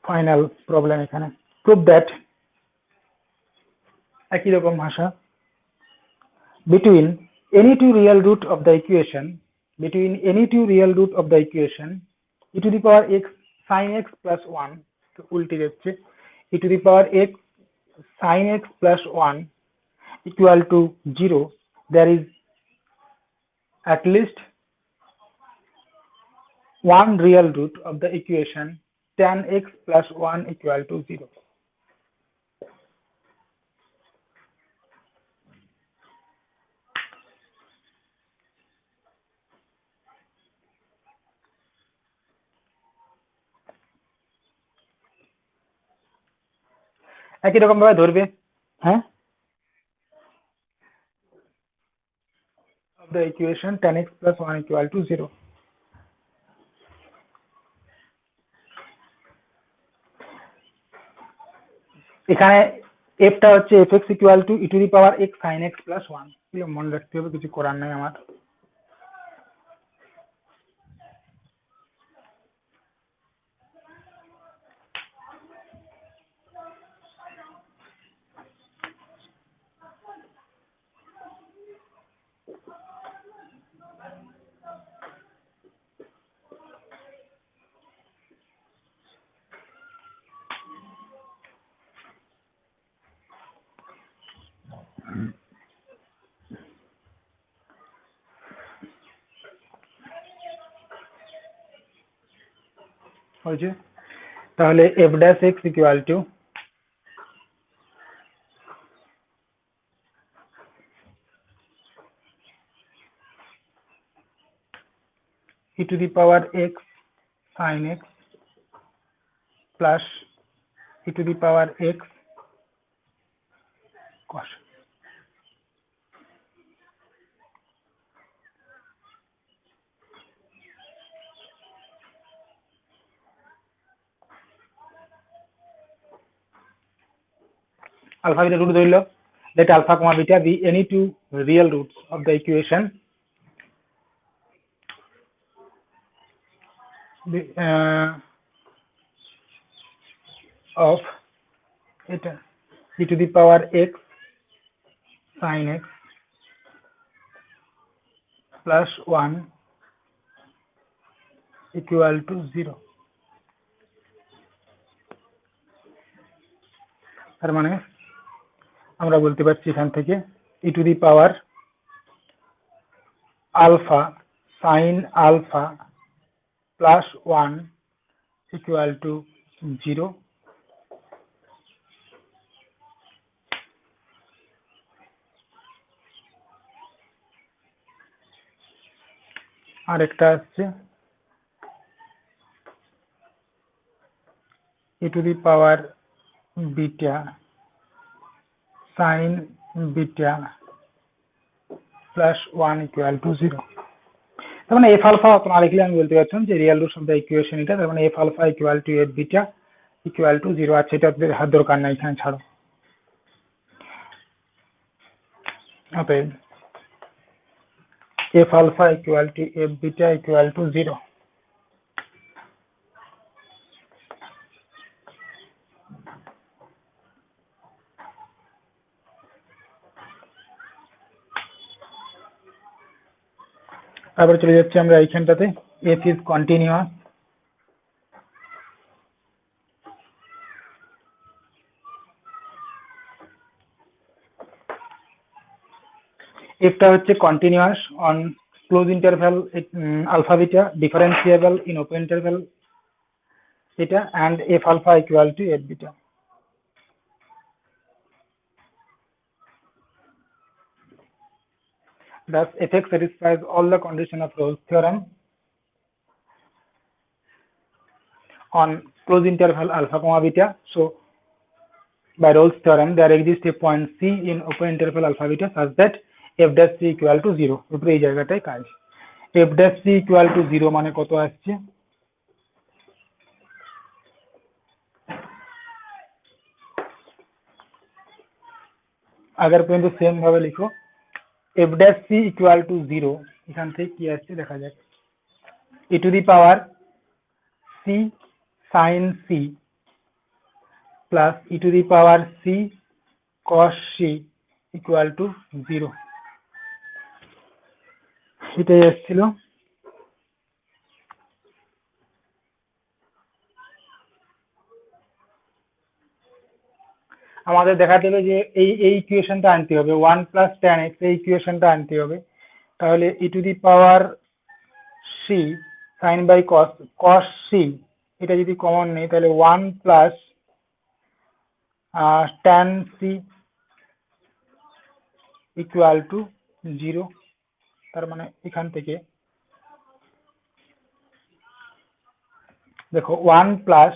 ফাইনাল প্রবলেম এখানে, প্রুভ দ্যাট একই রকম ভাষা, between any two real root of the equation e to the power x sin x plus 1 তো উল্টে যাচ্ছে e to the power x sin x plus 1 equal to 0 there is at least one real root of the equation tan x plus 1 equal to 0। একই রকম ভাবে ধরবে, হ্যাঁ, of the equation tan x plus 1 equal to 0। এখানে f টা হচ্ছে fx equal to e to the power x sin x plus 1, এগুলো মনে রাখতে হবে, কিছু করার নাই আমার। হয়েছে, তাহলে f dash x equal to e to the power x sin x plus e to the power x cos। alpha beta root ধরল, let alpha comma beta be any two real roots of the equation of এটা e to the power x sin x plus 1 equal to 0। তার মানে আমরা বলতে পারছি এখান থেকে e to the power alpha sin alpha plus 1 equal to 0। আরেকটা আছে e to the power beta sin beta plus 1 equal to 0। তার মানে f alpha আপনারা লিখলে আমি বলতে পারছেন যে real roots of the equation এটা, তার মানে f alpha equal to f beta equal to 0 আছে, এটা আপনাদের হাত দরকার নাই, এখানে ছাড়ো। অতএব f alpha equal to f beta equal to 0। আবার চলে যাচ্ছি আমরা এইখানটাতে, এফ ইজ কন্টিনিউয়াস। এফটা হচ্ছে continuous on close interval alpha beta, differentiable in open interval এটা, and f alpha equal to f beta. Thus fx satisfies all the condition of Rolle's theorem on closed interval alpha comma beta. So by Rolle's theorem there exists a point C in open interval alpha beta such that f dash c equal to 0. উপরে এই জায়গাটায় কাজ, f dash c equal to 0 মানে কত আসছে, আগের পর্যন্ত same ভাবে লিখো, f dash c equal to 0 এখান থেকে কি আসছে দেখা যাক, e to the power c sin c plus e to the power c cos c equal to 0 এটাই আসছিল। আমাদের দেখাতে হবে যে এই ইকুয়েশনটা আনতে হবে, 1 প্লাস tan x এই ইকুয়েশনটা আনতে হবে, তাহলে e to the power c sin by cos c এটা যদি কমন নেই তাহলে 1 plus tan c equal to 0, তার মানে এখান থেকে দেখো 1 plus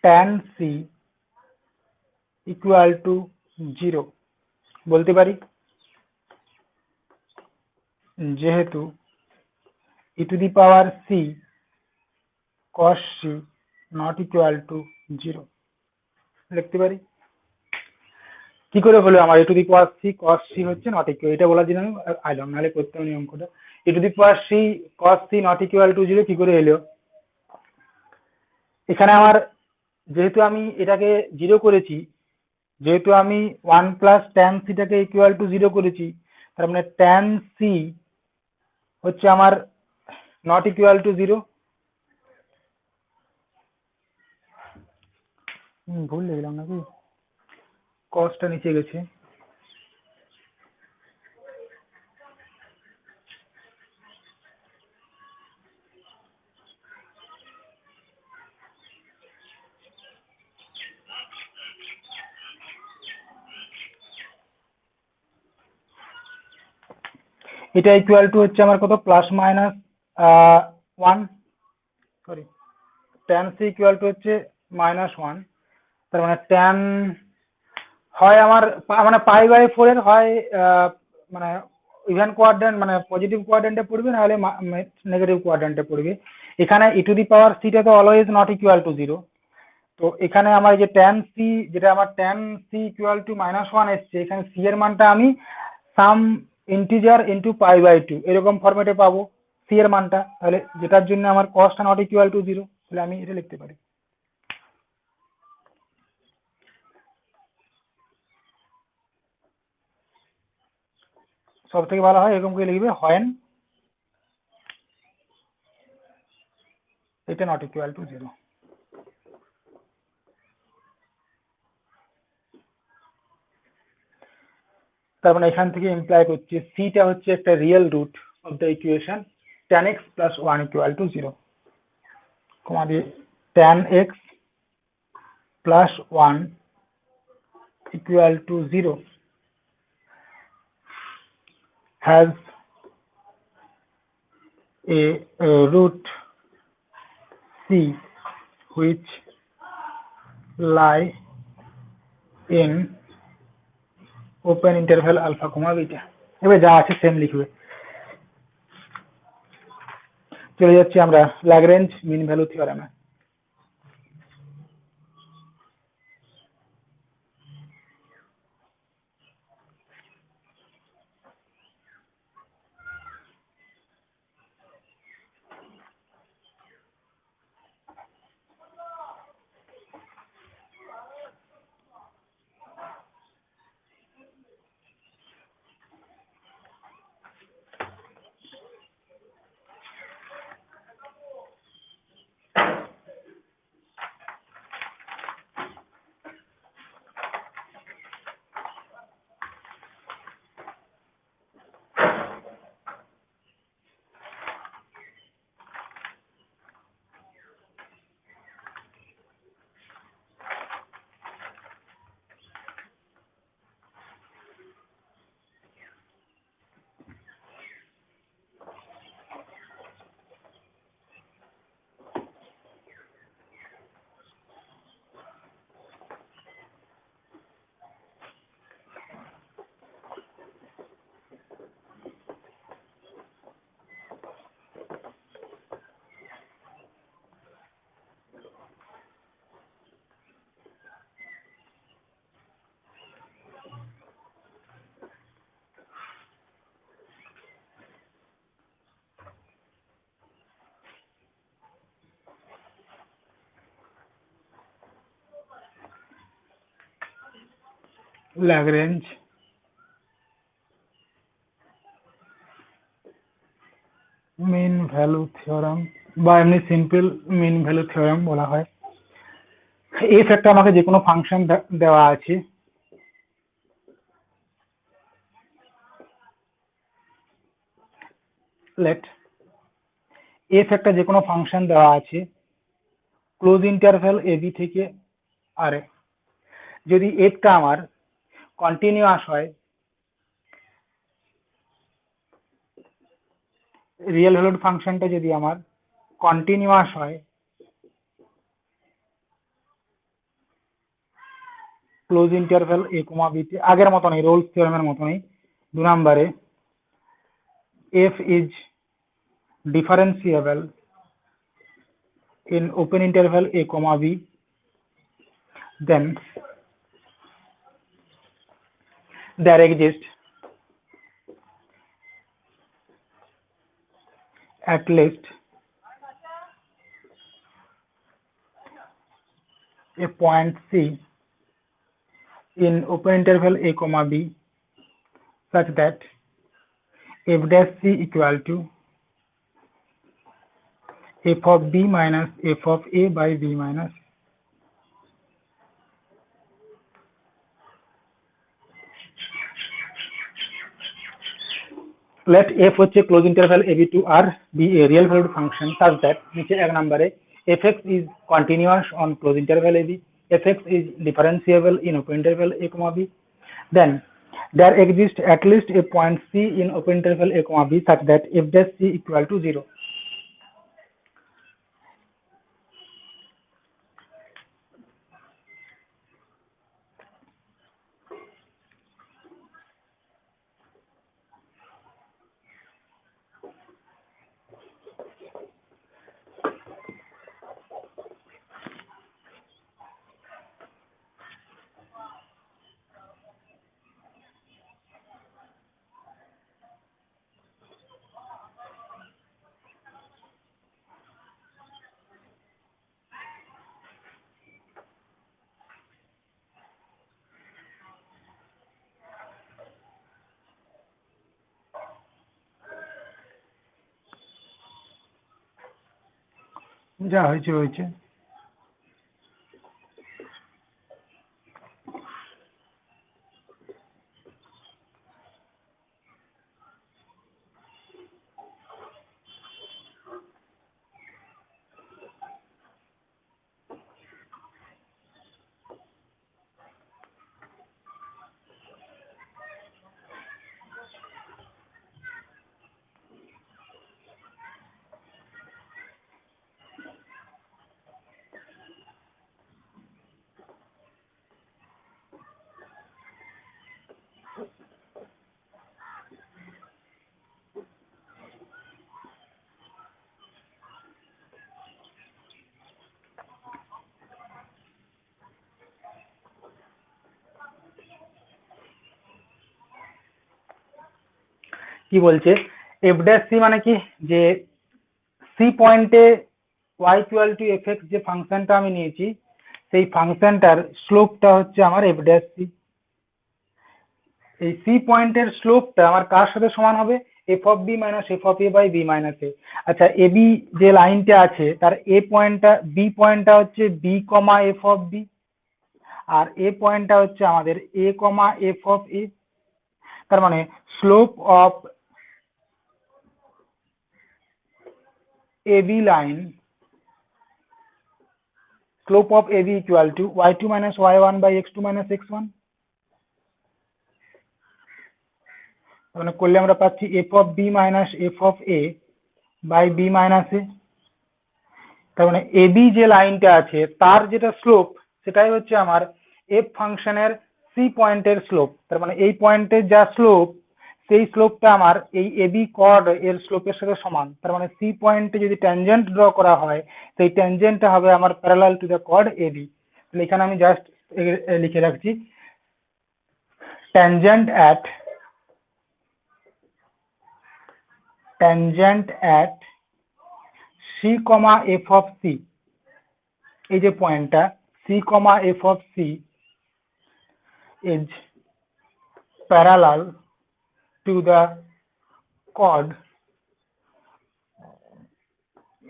tan c equal to 0 বলতে পারি, যেহেতু e to the power c cos c not equal to 0 লিখতে পারি। কি করে হলো আমার e to the power c cos c হচ্ছে নট ইকুয়াল, এটা বলার জন্য আমি আইলাম, নাহলে করতে হবে অঙ্কটা। e to the power c cos c not equal to 0 কি করে এলো, এখানে আমার যেহেতু আমি এটাকে 0 করেছি, যেহেতু আমি 1 প্লাস tan c টাকে ইকুয়াল টু 0 করেছি, তার মানে tan c হচ্ছে আমার নট ইকুয়াল টু 0, ভুল লিখলাম নাকি, কসটা নিচে গেছে, এটা ইকুয়াল টু হচ্ছে আমার কত, plus minus 1, sorry tan c equal to হচ্ছে -1, তার মানে tan হয় আমার মানে π/4 এর হয় মানে ইভেন কোয়াড্রেন্ট মানে পজিটিভ কোয়াড্রেন্টে পড়বে, নাহলে নেগেটিভ কোয়াড্রেন্টে পড়বে। এখানে e to the power c টা তো অলওয়েজ নট ইকুয়াল টু 0, তো এখানে আমার যে tan c, যেটা আমার tan c ইকুয়াল টু -1 এসছে, এখানে c এর মানটা আমি সাম ইন্টিজার ইনটু π/2 এরকম ফরম্যাটে পাবো c এর মানটা, তাহলে যেটার জন্য আমার cosটা নট ইকুয়াল টু 0, তাহলে আমি এটা লিখতে পারি। সব থেকে ভালো হয় এরকম করে লিখবে, হয় এটা নট ইকুয়াল টু 0। তার মানে এখান থেকে ইমপ্লাই করছে সিটা হচ্ছে একটা real root of the equation tan x প্লাস 1 ইকুয়াল টু 0, কমা দিয়ে tan x প্লাস 1 equal to 0 has a root c which lie in open interval alpha comma beta। এবার যা আছে সেম লিখবে। চলে যাচ্ছি আমরা ল্যাগ্রেঞ্জ মিন ভ্যালু থিওরেমে। ল্যাগ্রেঞ্জ মিন ভ্যালু থিওরাম বা এমনি সিম্পল মিন ভ্যালু থিওরাম বলা হয়। এফ একটা আমাকে যে কোনো ফাংশন দেওয়া আছে, লেট এফ একটা যে কোনো ফাংশন দেওয়া আছে ক্লোজ ইন্টারভ্যাল এ বি থেকে আর এ। যদি এফটা আমার কন্টিনিউয়াস হয়, রিয়েল ভ্যালুড ফাংশনটা যদি আমার কন্টিনিউয়াস হয় close interval a comma B তে, আগের মতনই রোলস থিওরামের মতনই 2 নম্বরে F is differentiable in open interval a comma b, then there exists at least a point c in open interval a comma b such that f dash c equal to f of b minus f of a by b minus a. Let f হচ্ছে close interval a b to r be a real valued function such that নিচে 1 নম্বরে fx is continuous on close interval a b, fx is differentiable in open interval a comma b, then there exists at least a point c in open interval a comma b such that f dash c equal to 0. যা হয়েছে হয়েছে। কি বলছে F dash C মানে কি, যে c পয়েন্টে y equal to f x যে ফাংশনটা আমি নিয়েছি সেই ফাংশনটার স্লোপটা হচ্ছে আমার এফ ড্যাশ সি। এই সি পয়েন্টের স্লোপটা আমার কার সাথে সমান হবে, f of b minus f of a by b minus a. আচ্ছা এ বি যে লাইনটা আছে তার এ পয়েন্টটা বি পয়েন্টটা হচ্ছে b comma f of b, আর এ পয়েন্টটা হচ্ছে আমাদের এ কমা এফ অফ এ। তার মানে slope of AB line, slope of AB equal to y2 minus y1 by x2 minus x1, মানে করলে আমরা পাচ্ছি f of b minus f of a by b minus a। তার মানে AB যে লাইনটা আছে তার যেটা স্লোপ সেটাই হচ্ছে আমার f ফাংশনের c পয়েন্টের স্লোপ। তার মানে এই পয়েন্টের যা স্লোপ সেই স্লোপটা আমার এই AB কর্ড এর স্লোপের সাথে সমান। তার মানে c পয়েন্টে যদি ট্যানজেন্ট ড্র করা হয় সেই ট্যানজেন্টটা হবে আমার parallel to the chord AB। তাহলে এখানে আমি জাস্ট লিখে রাখছি tangent at c, f of c, এই যে পয়েন্টটা c, f of c is parallel to the chord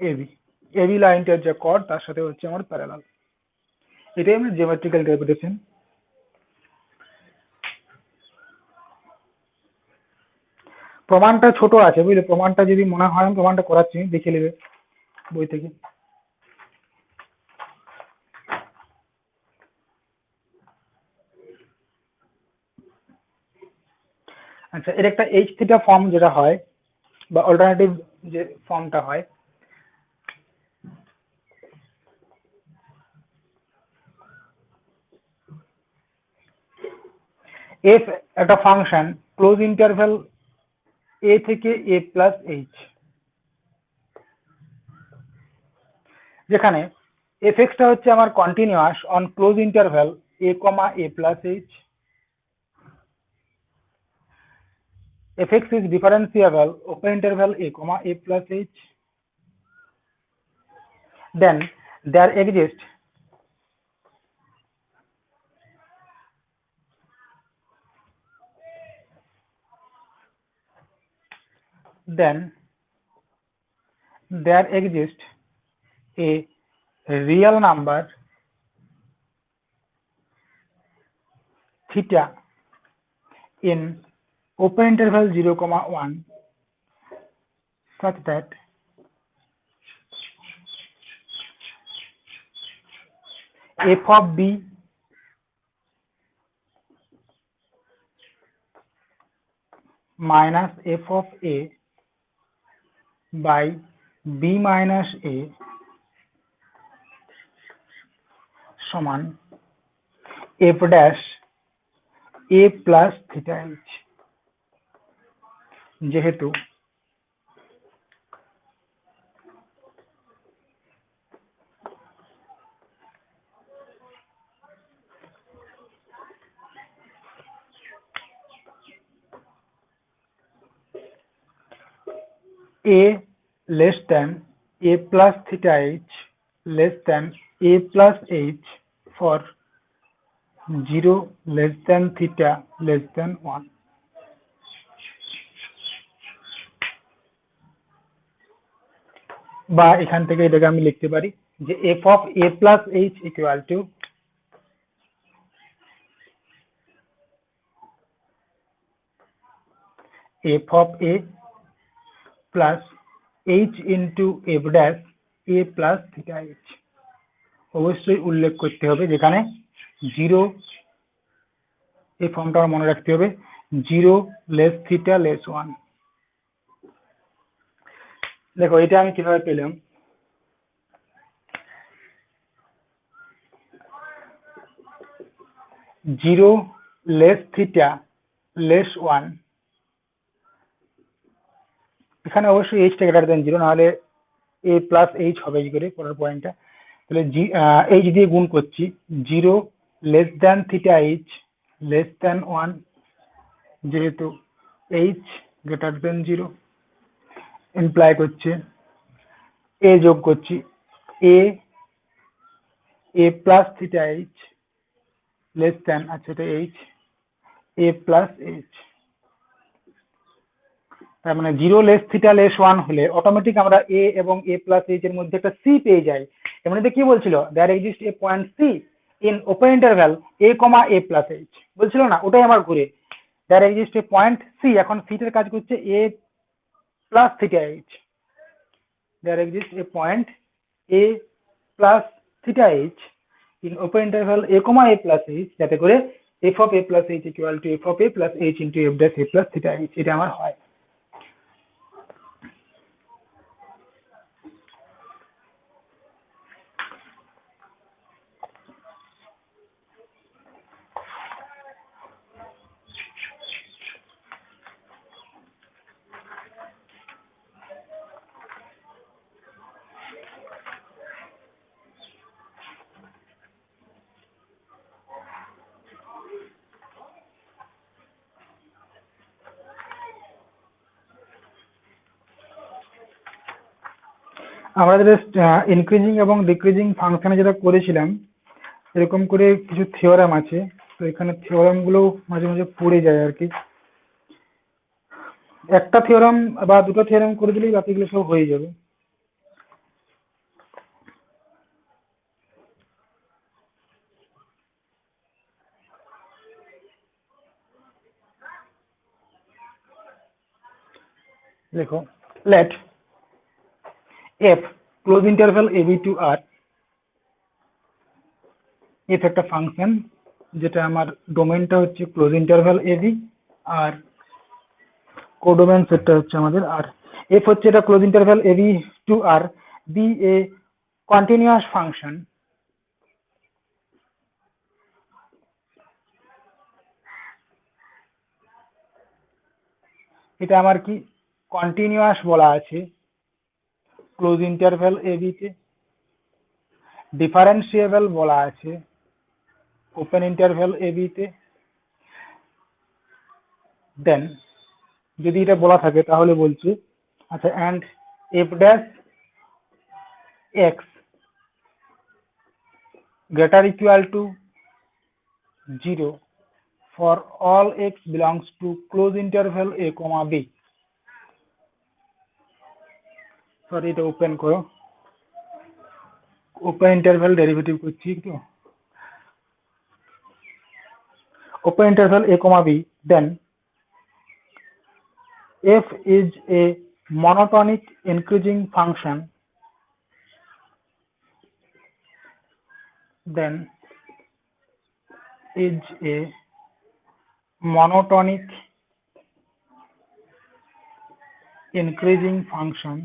AB, AB লাইনটার যে কর্ড তার সাথে হচ্ছে আমার প্যারালাল। এটাই আমার জিওমেট্রিক্যাল ইন্টারপ্রিটেশন। প্রমাণটা ছোট আছে বুঝলে, প্রমাণটা যদি মনে হয় আমি প্রমাণটা করাচ্ছি, দেখে নেবে বই থেকে। আচ্ছা, এর একটা এইচ থিটা ফর্ম যেটা হয় বা অল্টারনেটিভ যে ফর্মটা হয়, এফ একটা ফাংশন ক্লোজ ইন্টারভ্যাল এ থেকে এ প্লাস এইচ, যেখানে এফ এক্সটা হচ্ছে আমার continuous on close interval a comma a plus H, fx is differentiable open interval a comma a plus h, then there exists a real number theta in open interval 0 comma 1 such that f of b minus f of a by b minus a সমান f dash a plus theta h, যেহেতু a less than a plus theta h less than a plus h for 0 less than theta less than 1, বা এখান থেকে এটাকে আমি লিখতে পারি যে f of a plus h equal to f of a plus h into f dash a plus theta h। অবশ্যই উল্লেখ করতে হবে যেখানে 0, এই ফর্মটা মনে রাখতে হবে, 0 লেস থিটা লেস 1। দেখো এটা আমি কিভাবে পেলাম, জিরো লেস থিটা লেস 1, এখানে অবশ্যই এইচটা গ্রেটার দেন 0, নাহলে এ প্লাস এইচ হবে কি করে পরের পয়েন্টটা। তাহলে এইচ দিয়ে গুণ করছি, 0 less than theta h less than 1, যেহেতু এইচ গ্রেটার দেন 0 ইমপ্লাই করছে এ যোগ করছি a plus theta h less than, আচ্ছা এটা এইচ, এ প্লাস এইচ। তার মানে 0 লেস থিটা লেস 1 হলে অটোমেটিক আমরা এ এবং এ প্লাস এইচ এর মধ্যে একটা সি পেয়ে যাই। এর মধ্যে কি বলছিল, there exist a point c in open interval a comma a plus h, বলছিল না, ওটাই আমার ঘুরে there exist a point c, এখন সিটার কাজ করছে a plus theta h, there exist a point a plus theta h in open interval a comma a plus h, যাতে করে f of A plus h equal to f of A plus h into f dash a plus theta h, এটা আমার হয়। আমরা যেটা increasing এবং decreasing ফাংশনে যেটা করেছিলাম, এরকম করে কিছু থিওরেম আছে, তো এখানে থিওরাম গুলো মাঝে মাঝে পড়ে যায় আর কি। একটা থিওরাম বা দুটো থিওরাম করে দিলেই বাকিগুলো সব হয়ে যাবে। দেখো, let f close interval ab to r, f একটা ফাংশন যেটা আমার ডোমেনটা হচ্ছে ক্লোজ ইন্টারভ্যাল ab, আর কোডোমেন সেটটা হচ্ছে আমাদের r। f হচ্ছে এটা close interval ab to r, b a continuous function, এটা আমার কি কন্টিনিউয়াস বলা আছে ক্লোজ ইন্টারভ্যাল ab তে, ডিফারেন্সিয়েবল বলা আছে ওপেন ইন্টারভ্যাল ab তে। দেন যদি এটা বলা থাকে তাহলে বলছি আচ্ছা, and f dash x greater equal to 0 for all x belongs to close interval a comma b। Sorry, এটা ওপেন করো, ওপেন ইন্টারভ্যাল ডেরিভেটিভ করছি তো, open interval a comma b, then f is a monotonic increasing function, then is a monotonic increasing function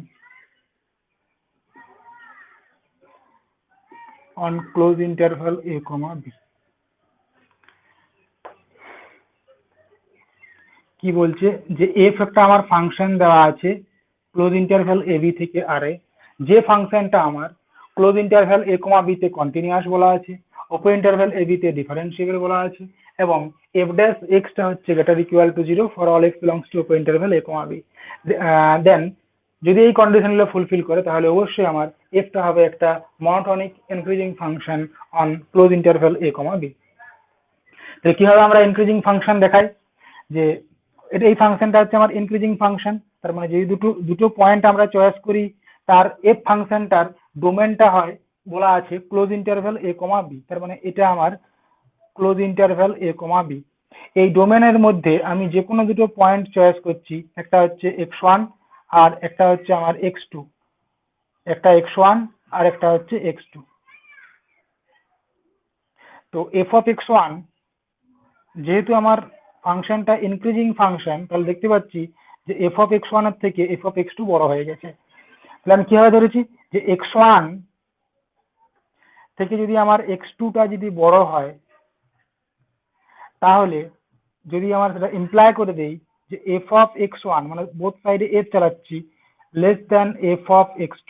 on close interval a comma b। কি বলছে যে f একটা আমার function দেওয়া আছে ক্লোজ ইন্টারভ্যাল ab থেকে r এ, যে ফাংশনটা আমার close interval a comma b তে কন্টিনিউয়াস বলা আছে, ওপেন ইন্টারভ্যাল ab তে ডিফারেন্সিয়েবল বলা আছে, এবং f dash x টা হচ্ছে greater equal two 0 for all x belongs to open interval a comma b। দেন যদি এই কন্ডিশনগুলো ফুলফিল করে তাহলে অবশ্যই আমার f টা হবে একটা monotonic increasing function on close interval a comma b। তাহলে কিভাবে আমরা ইনক্রিজিং ফাংশন দেখাই, যে এটা এই ফাংশনটা হচ্ছে আমার ইনক্রিজিং ফাংশন, তার মানে যদি দুটো পয়েন্ট আমরা চয়েস করি তার এফ ফাংশনটার ডোমেনটা হয় বলা আছে close interval a comma b, তার মানে এটা আমার close interval a comma b। এই ডোমেনের মধ্যে আমি যে কোনো দুটো পয়েন্ট চয়েস করছি, একটা হচ্ছে x1 আর একটা হচ্ছে আমার x2, একটা x1 আর একটা হচ্ছে x2। তো f of x1 যেহেতু আমার ফাংশনটা ইনক্রিজিং ফাংশন, তাহলে দেখতে পাচ্ছি যে f of x1 এর থেকে f of x2 বড় হয়ে গেছে। তাহলে আমি কিভাবে ধরেছি যে x1 থেকে যদি আমার x2 টা যদি বড় হয়, তাহলে যদি আমার সেটা ইমপ্লাই করে দেই যে f of x1 মানে বোথ সাইডে f চালাচ্ছি less than f of x2,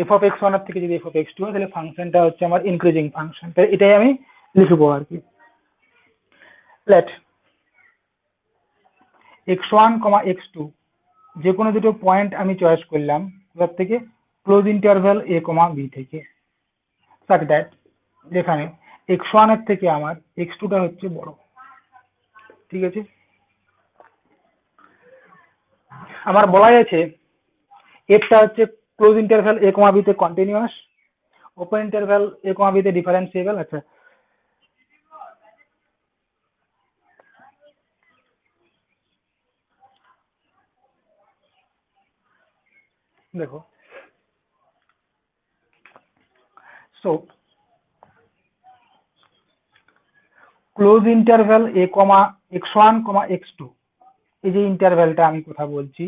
f of x1 এর থেকে যদি f of x2 হয় তাহলে ফাংশনটা হচ্ছে আমার ইনক্রিজিং ফাংশন। তাই এটাই আমি লিখবো আর কি। লেট x1, x2 যে কোনো দুটো পয়েন্ট আমি চয়েস করলাম তার থেকে close interval a comma b থেকে, such that যেখানে x1 এর থেকে আমার x2 টা হচ্ছে বড়। ঠিক আছে, আমার বলা আছে f টা হচ্ছে close interval a comma b তে continuous, open interval a comma b তে ডিফারেন্সিয়েবল। আচ্ছা, দেখো, so close interval a comma x1, x2 এই যে ইন্টারভ্যালটা আমি কথা বলছি,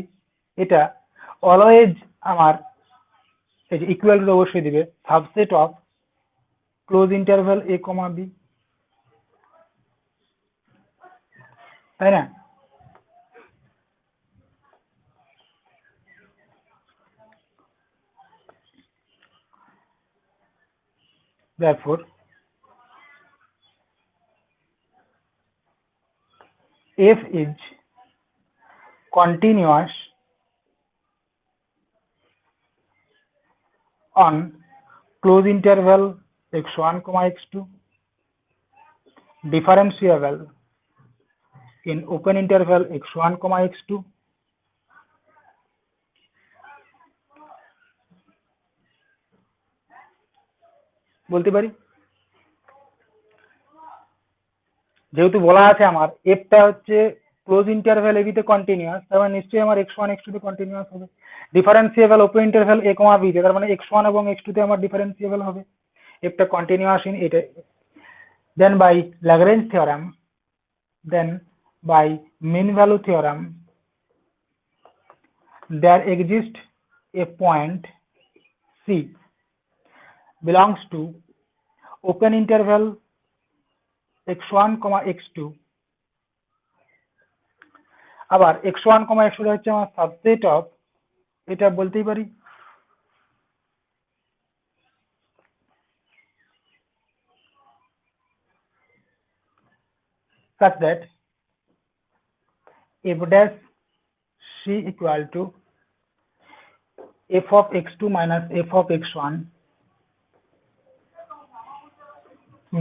এটা অলওয়েজ আমার এই যে ইকুয়াল টু অবশ্যই দিবে subset of close interval a comma b, তাই না? Therefore f is continuous on close interval x1 comma x2 differentiable in open interval x1 comma x2 বলতে পারি। যেহেতু বলা আছে আমার এফটা হচ্ছে ক্লোজ ইন্টারভ্যাল এবি তে কন্টিনিউয়াস, তার মানে নিশ্চয়ই আমার x1 x2 তে কন্টিনিউয়াস হবে। Differentiable open interval a comma b তে, তার মানে x1 এবং x2 তে আমার ডিফারেন্সিয়েবল হবে, এফটা কন্টিনিউয়াস ইন এটা। Then by Lagrange theorem, then by mean value theorem, there exists a point C belongs to open interval x1 comma x2, আবার x1 comma x2 হচ্ছে আমার সাবসেট অফ, এটা বলতেই পারি such that f dash c equal to f of x2 minus f of x1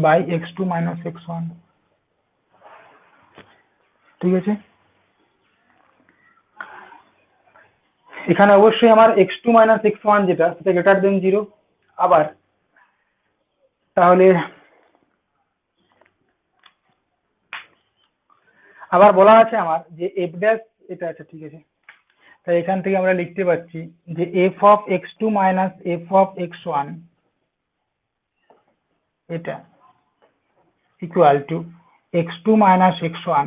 by x2 minus x1, ঠিক আছে। এখানে অবশ্যই আমার x2 minus x1 যেটা সেটা গ্রেটার দেন 0, আবার তাহলে আবার বলা আছে আমার যে f dash এটা, আচ্ছা ঠিক আছে, তাই এখান থেকে আমরা লিখতে পাচ্ছি যে f of x2 minus f of x1 এটা equal two x2 minus x1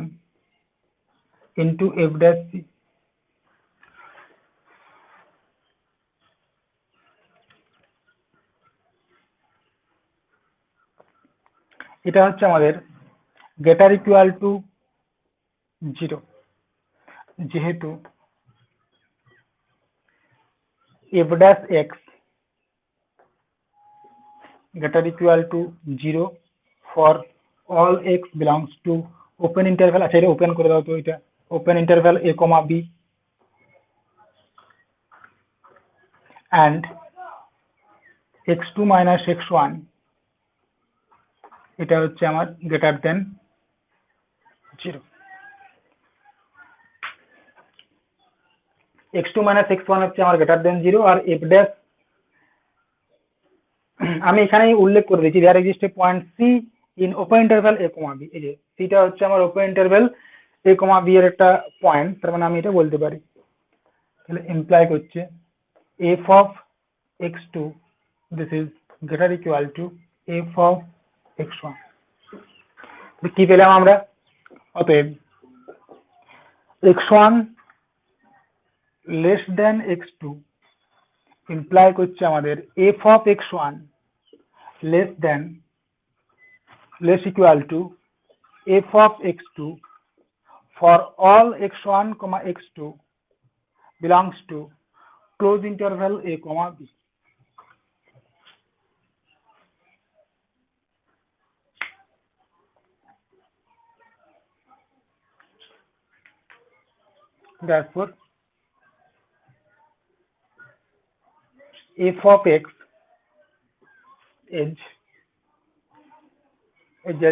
into f dash c। এটা হচ্ছে আমাদের গ্রেটার ইকুয়াল টু 0, যেহেতু f dash x greater equal to 0 for all x belongs to open interval, আচ্ছা এটা open করে দাও তো, এটা open interval a comma b and x2 minus x1 এটা হচ্ছে আমার greater than 0। x2 minus x1 হচ্ছে আমার গ্রেটার দেন 0, আর f dash আমি এখানে উল্লেখ করে দিয়েছি there exists a point c in open interval a comma b, এই যে সিটা হচ্ছে আমার open interval a comma b এর একটা পয়েন্ট, তার মানে আমি এটা বলতে পারি। তাহলে ইমপ্লাই করছে f of x2 this is greater equal to f of x1, কি পেলাম আমরা? অতএব x1 less than x2 imply করছে আমাদের f of x1 less equal to f of x2 for all x1 comma x2 belongs to close interval a comma b। Therefore f of x is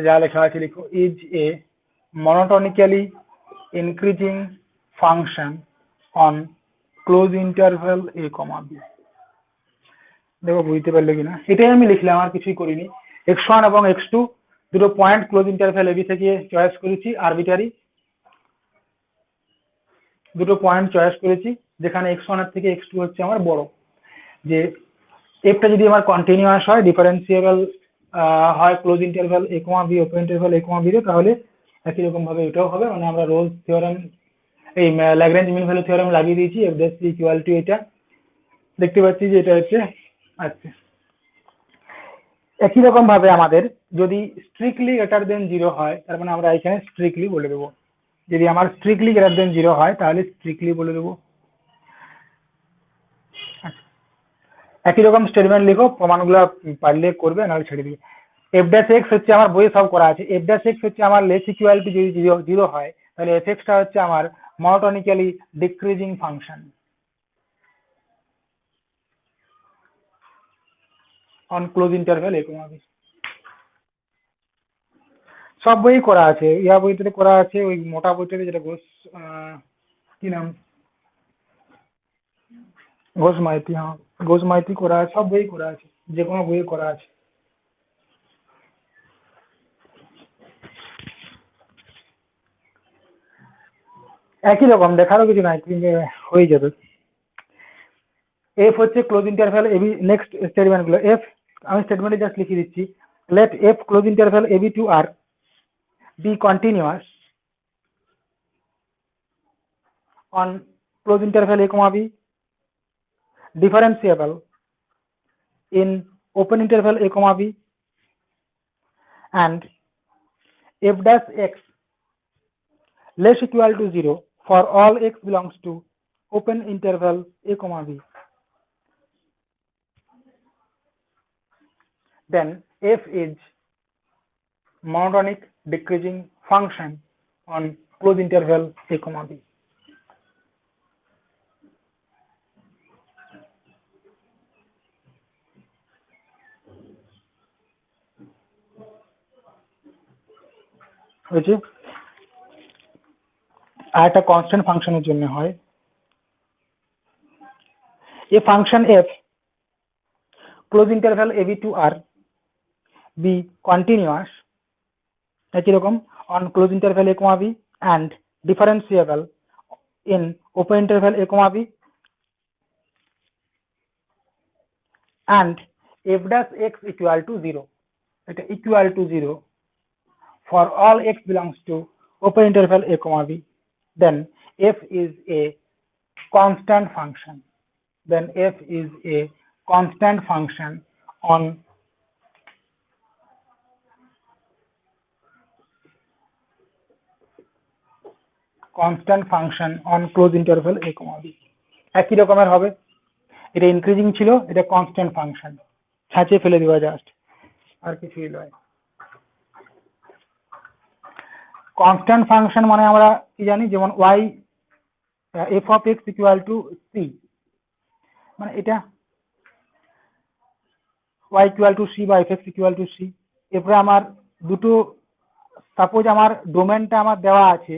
যা লেখা আছে লিখো is a monotonically increasing function on close interval a comma b। দেখো বুঝতে পারলে কিনা, এটাই আমি লিখলাম, আর কিছুই করিনি। x1 এবং x2 দুটো পয়েন্ট ক্লোজ ইন্টারভ্যাল এবি থেকে চয়েস করেছি, আরবিটারি দুটো পয়েন্ট চয়েস করেছি যেখানে x1 এর থেকে x2 হচ্ছে আমার বড়। যে এফটা যদি আমার কন্টিনিউয়াস হয়, ডিফারেন্সিয়েবল হয় close interval a comma b open interval a comma b তে, তাহলে একই রকম ভাবে এটাও হবে, মানে আমরা রোলস থিওরেম এই ল্যাগ্রেঞ্জ মিন ভ্যালু থিওরেম লাগিয়ে দিয়েছি f dash c equal to এটা, দেখতে পাচ্ছি যে এটা হচ্ছে। আচ্ছা, একই রকম ভাবে আমাদের যদি স্ট্রিক্টলি গ্রেটার দেন 0 হয়, তার মানে আমরা এখানে স্ট্রিক্টলি বলে দেবো, যদি আমার স্ট্রিক্টলি গ্রেটার দেন 0 হয় তাহলে স্ট্রিক্টলি বলে দেবো। একই রকম স্টেটমেন্ট লিখো, প্রমাণগুলো পারলে করবে, নাহলে ছেড়ে দিবে। f dash x হচ্ছে আমার বইয়ে সব করা আছে, f dash x হচ্ছে আমার লেস ইকুয়াল টু যদি 0 হয় তাহলে f x টা হচ্ছে আমার monotonically decreasing function. On close interval a comma b। সব বই করা আছে, ইয়া বইটাতে করা আছে, ওই মোটা বইটাতে যেটা ঘোষ কি নাম, ঘোষ মাইতি, হ্যাঁ ঘোষ মাইতি করা আছে, সব বই করা আছে, যে কোনো বইয়ে করা আছে। একই রকম, দেখারও কিছু নাই, হয়ে যাবে। এফ হচ্ছে close interval A, next statement গুলো এফ, আমি স্টেটমেন্টে জাস্ট লিখে দিচ্ছি, let F close interval A B to R কন্টিনিউয়াস on close interval a comma b, differentiable in open interval a comma b, and f dash x less equal to 0 for all x belongs to open interval a comma b. Then f is monotonic decreasing function on close interval a comma b. হয়েছে। আর একটা constant ফাংশনের জন্য হয়, a function f close interval ab to r be continuous একই রকম on close interval a comma b and differentiable in open interval a comma b, and f dash x equal to 0, এটা equal to 0 for all x belongs to open interval a comma b, then f is a constant function, then f is a constant function on close interval a comma b। একই রকমের হবে, এটা increasing ছিল, এটা constant function, ছাঁচিয়ে ফেলে দেওয়া just, আর কিছুই নয়। কনস্ট্যান্ট ফাংশন মানে আমরা কি জানি, যেমন y f of x equal to c, মানে এটা y equal to c বা f x equal to c। এরপরে আমার দুটো, সাপোজ আমার ডোমেনটা আমার দেওয়া আছে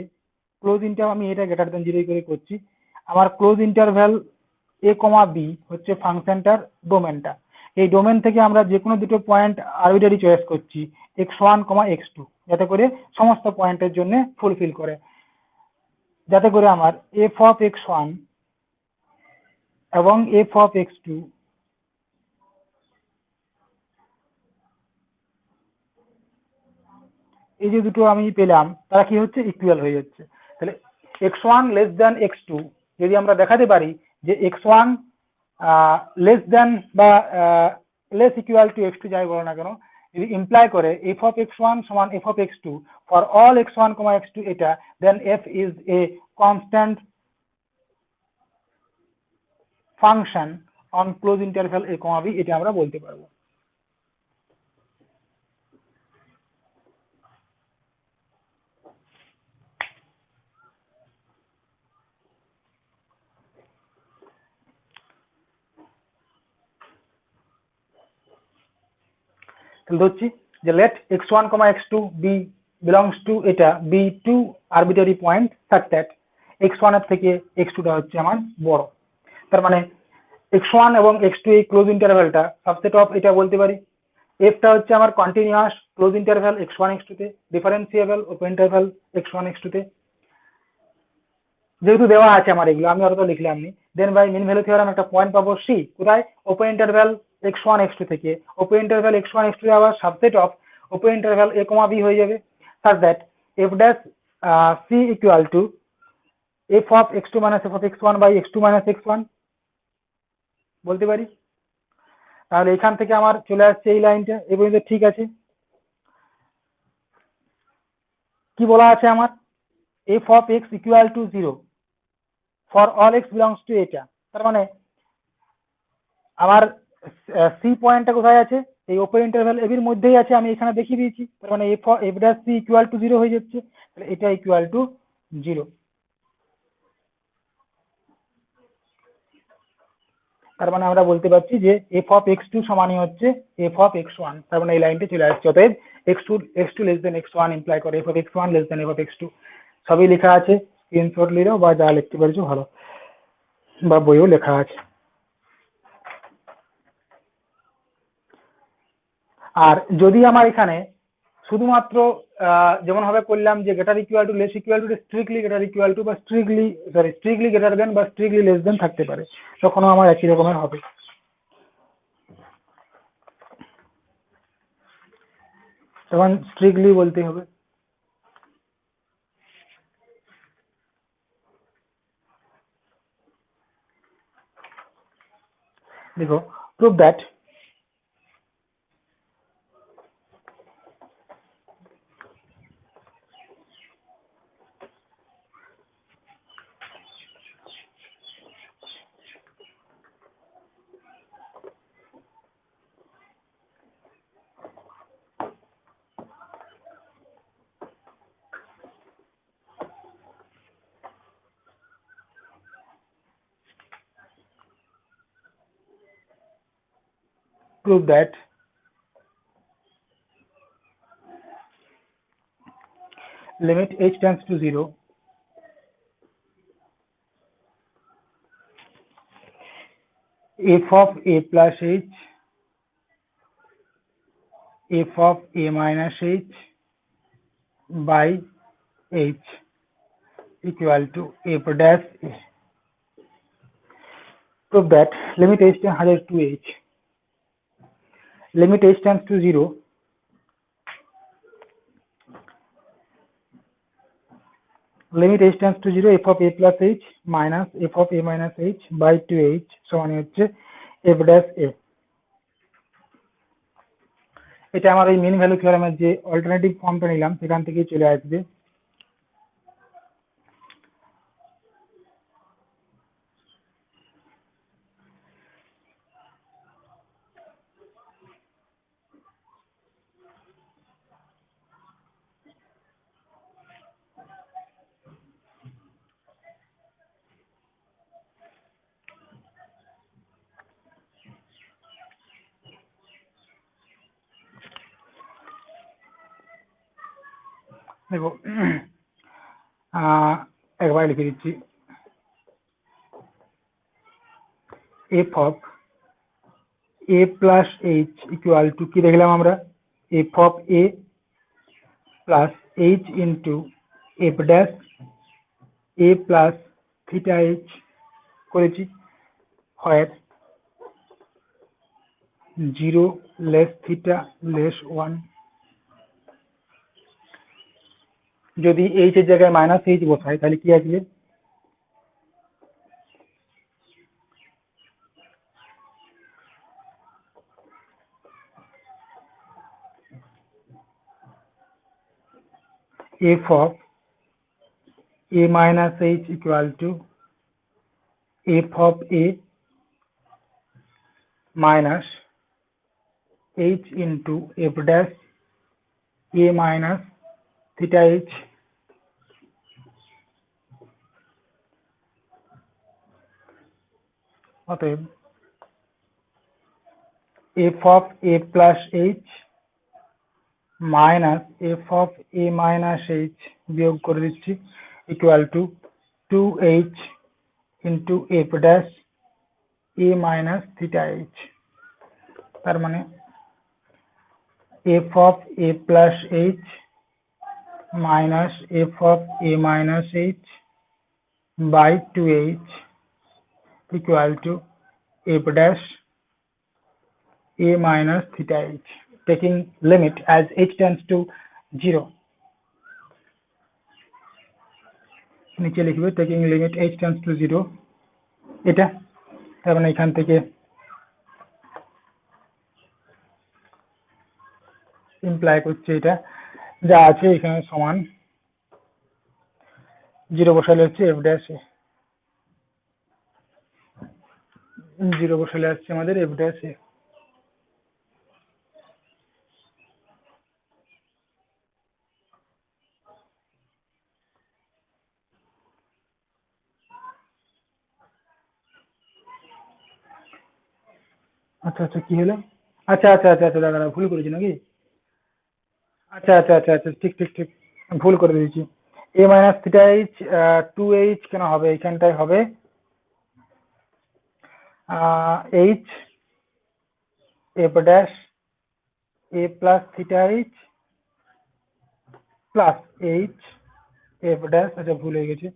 ক্লোজ ইন্টারভ্যাল, আমি এটা গ্রেটার দেন 0 করে করছি, আমার close interval a comma b হচ্ছে ফাংশনটার ডোমেনটা, এই ডোমেন থেকে আমরা যে কোনো দুটো পয়েন্ট আরবিটারি চয়েস করছি x1, x2, যাতে করে সমস্ত পয়েন্টের জন্য ফুলফিল করে, যাতে করে আমার f of x1 এবং f of x2 এই যে দুটো আমি পেলাম তারা কি হচ্ছে, ইকুয়াল হয়ে যাচ্ছে। তাহলে x1 লেস দ্যান x2 যদি আমরা দেখাতে পারি যে x1 লেস দ্যান বা লেস ইকুয়াল টু x2 যাই বলো না কেন, যদি ইমপ্লাই করে f of x1 সমান f of x2 for all x1, x2 এটা, দেন f is a constant function on close interval a comma b, এটা আমরা বলতে পারবো। তাহলে ধরছি যে let x1, x2 b belongs to এটা b to arbitrary point such that x1 এর থেকে x2 টা হচ্ছে আমার বড়, তার মানে x1 এবং x2 এই ক্লোজ ইন্টারভ্যালটা সাবসেট অফ এটা বলতে পারি, f টা হচ্ছে আমার continuous close interval x1, x2 তে, differentiable open interval x1, x2 তে, যেহেতু দেওয়া আছে আমার এগুলো আমি অতটা লিখলাম নি। দেন বাই মিন ভ্যালু থিওরেম একটা পয়েন্ট পাবো সি, কোথায়, ওপেন ইন্টারভ্যাল x1, x2 থেকে, ওপেন ইন্টারভ্যাল x1, x2 আবার subset of open interval a comma b হয়ে যাবে, such that f dash c equal to f of x2 minus f of x1 by x2 minus x1 বলতে পারি। তাহলে এখান থেকে আমার চলে আসছে এই লাইনটা, এই পর্যন্ত ঠিক আছে। কি বলা আছে আমার, f of x equal to 0 for all x belongs to এটা, তার মানে আমার সি পয়েন্টটা কোথায় আছে, এই ওপেন ইন্টারভ্যাল এর মধ্যেই আছে, আমি এখানে দেখিয়ে দিয়েছি, তার মানে f dash c equal to 0 হয়ে যাচ্ছে, তাহলে এটা ইকুয়াল টু 0। তার মানে আমরা বলতে পারছি যে এফ অফ এক্স টু সমানই হচ্ছে এফ অফ এক্স ওয়ান। তার মানে এই লাইনটি চলে আসছে। অতএব x two less than x one imply করে f of x one less than f of x two. সবই লেখা আছে, স্ক্রিনশট নিলেও বা যা লিখতে পারছো ভালো, বা বইও লেখা আছে। আর যদি আমার এখানে শুধুমাত্র যেমন ভাবে করলাম যে greater equal two less equal to strictly greater equal two বা স্ট্রিক্টলি গ্রেটার দেন বা স্ট্রিক্টলি লেস দেন থাকতে পারে, তখনও আমার একই রকমের হবে। তখন স্ট্রিক্টলি বলতে হবে। দেখো, prove that limit h tends to 0 f of a plus h f of a minus h by h equal to f dash a. Prove that limit h tends to h, limit h tends to 0 limit h tends to 0 f of a plus h minus f of a minus h by 2h সমান হচ্ছে f dash a। এটা আমার এই mean value থিওরেমের যে alternative ফর্মটা নিলাম সেখান থেকেই চলে আসবে। দেখো, একবার লিখে দিচ্ছি, f of a plus h equal to কি দেখলাম আমরা, f of a plus h into f dash a plus theta h করেছি, where 0 less theta less 1। যদি h এর জায়গায় মাইনাস h বসাই তাহলে কি আসবে, f of a minus h equal to f of a minus h into f dash a minus theta h। অতএব f of a plus h minus f of a minus h বিয়োগ করে দিচ্ছি equal to 2h into f dash a minus theta h। তার মানে f of a plus h minus f of a minus h by 2h equal to f dash a minus theta h, taking limit as h tends to 0। নিচে লিখবে taking limit h tends to 0 এটা। তার মানে এখান থেকে imply করছে এটা যা আছে এখানে সমান 0 বসালে হচ্ছে f dash a, 0 বসালে আসছে আমাদের f dash a। আচ্ছা আচ্ছা কি হলো? আচ্ছা আচ্ছা আচ্ছা আচ্ছা দাদা ভুল করেছি নাকি? আচ্ছা আচ্ছা আচ্ছা আচ্ছা ঠিক ঠিক ঠিক ভুল করে দিয়েছি। A minus theta h to h কেন হবে এইখানটায় হবে h f dash a plus theta h plus H f dash, আচ্ছা ভুল হয়ে গেছে,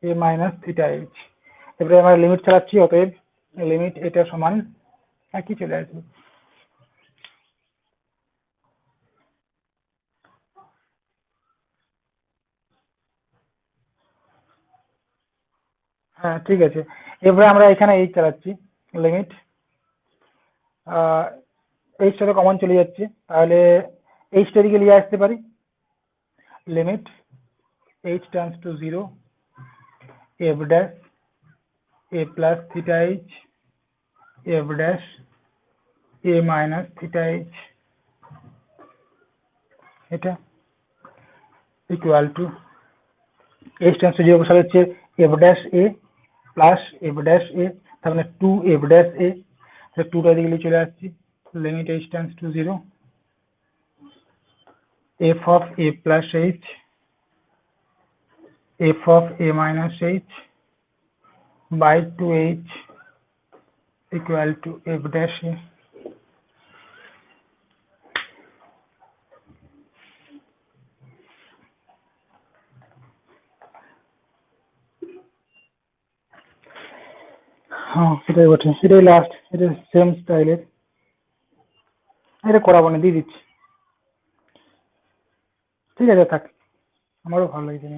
এ মাইনাস থিটা এইচ। এবারে আমরা লিমিট চালাচ্ছি, অতএব লিমিট এটা সমান একই চলে আসবে। হ্যাঁ ঠিক আছে, এবারে আমরা এখানে এইচ চালাচ্ছি, লিমিট এইচটা তো কমন চলে যাচ্ছে, তাহলে এইচটা দিকে নিয়ে আসতে পারি, limit H terms to zero f dash a plus theta h f dash a minus theta h, এটা equal to h terms to zero বসালে হচ্ছে f dash a plus f dash a, তার মানে টু এফ ড্যাশ এ, তাহলে টুটা দিকে নিয়ে চলে আসছি, limit H terms to zero F of A plus H F of A minus H by 2h equal to f dash a। হ্যাঁ সেটাই বটে, এটাই লাস্ট, এটা সেম স্টাইলের, এটা করাবো না দিয়ে দিচ্ছি। ঠিক আছে থাক, আমারও ভালো লাগছে না।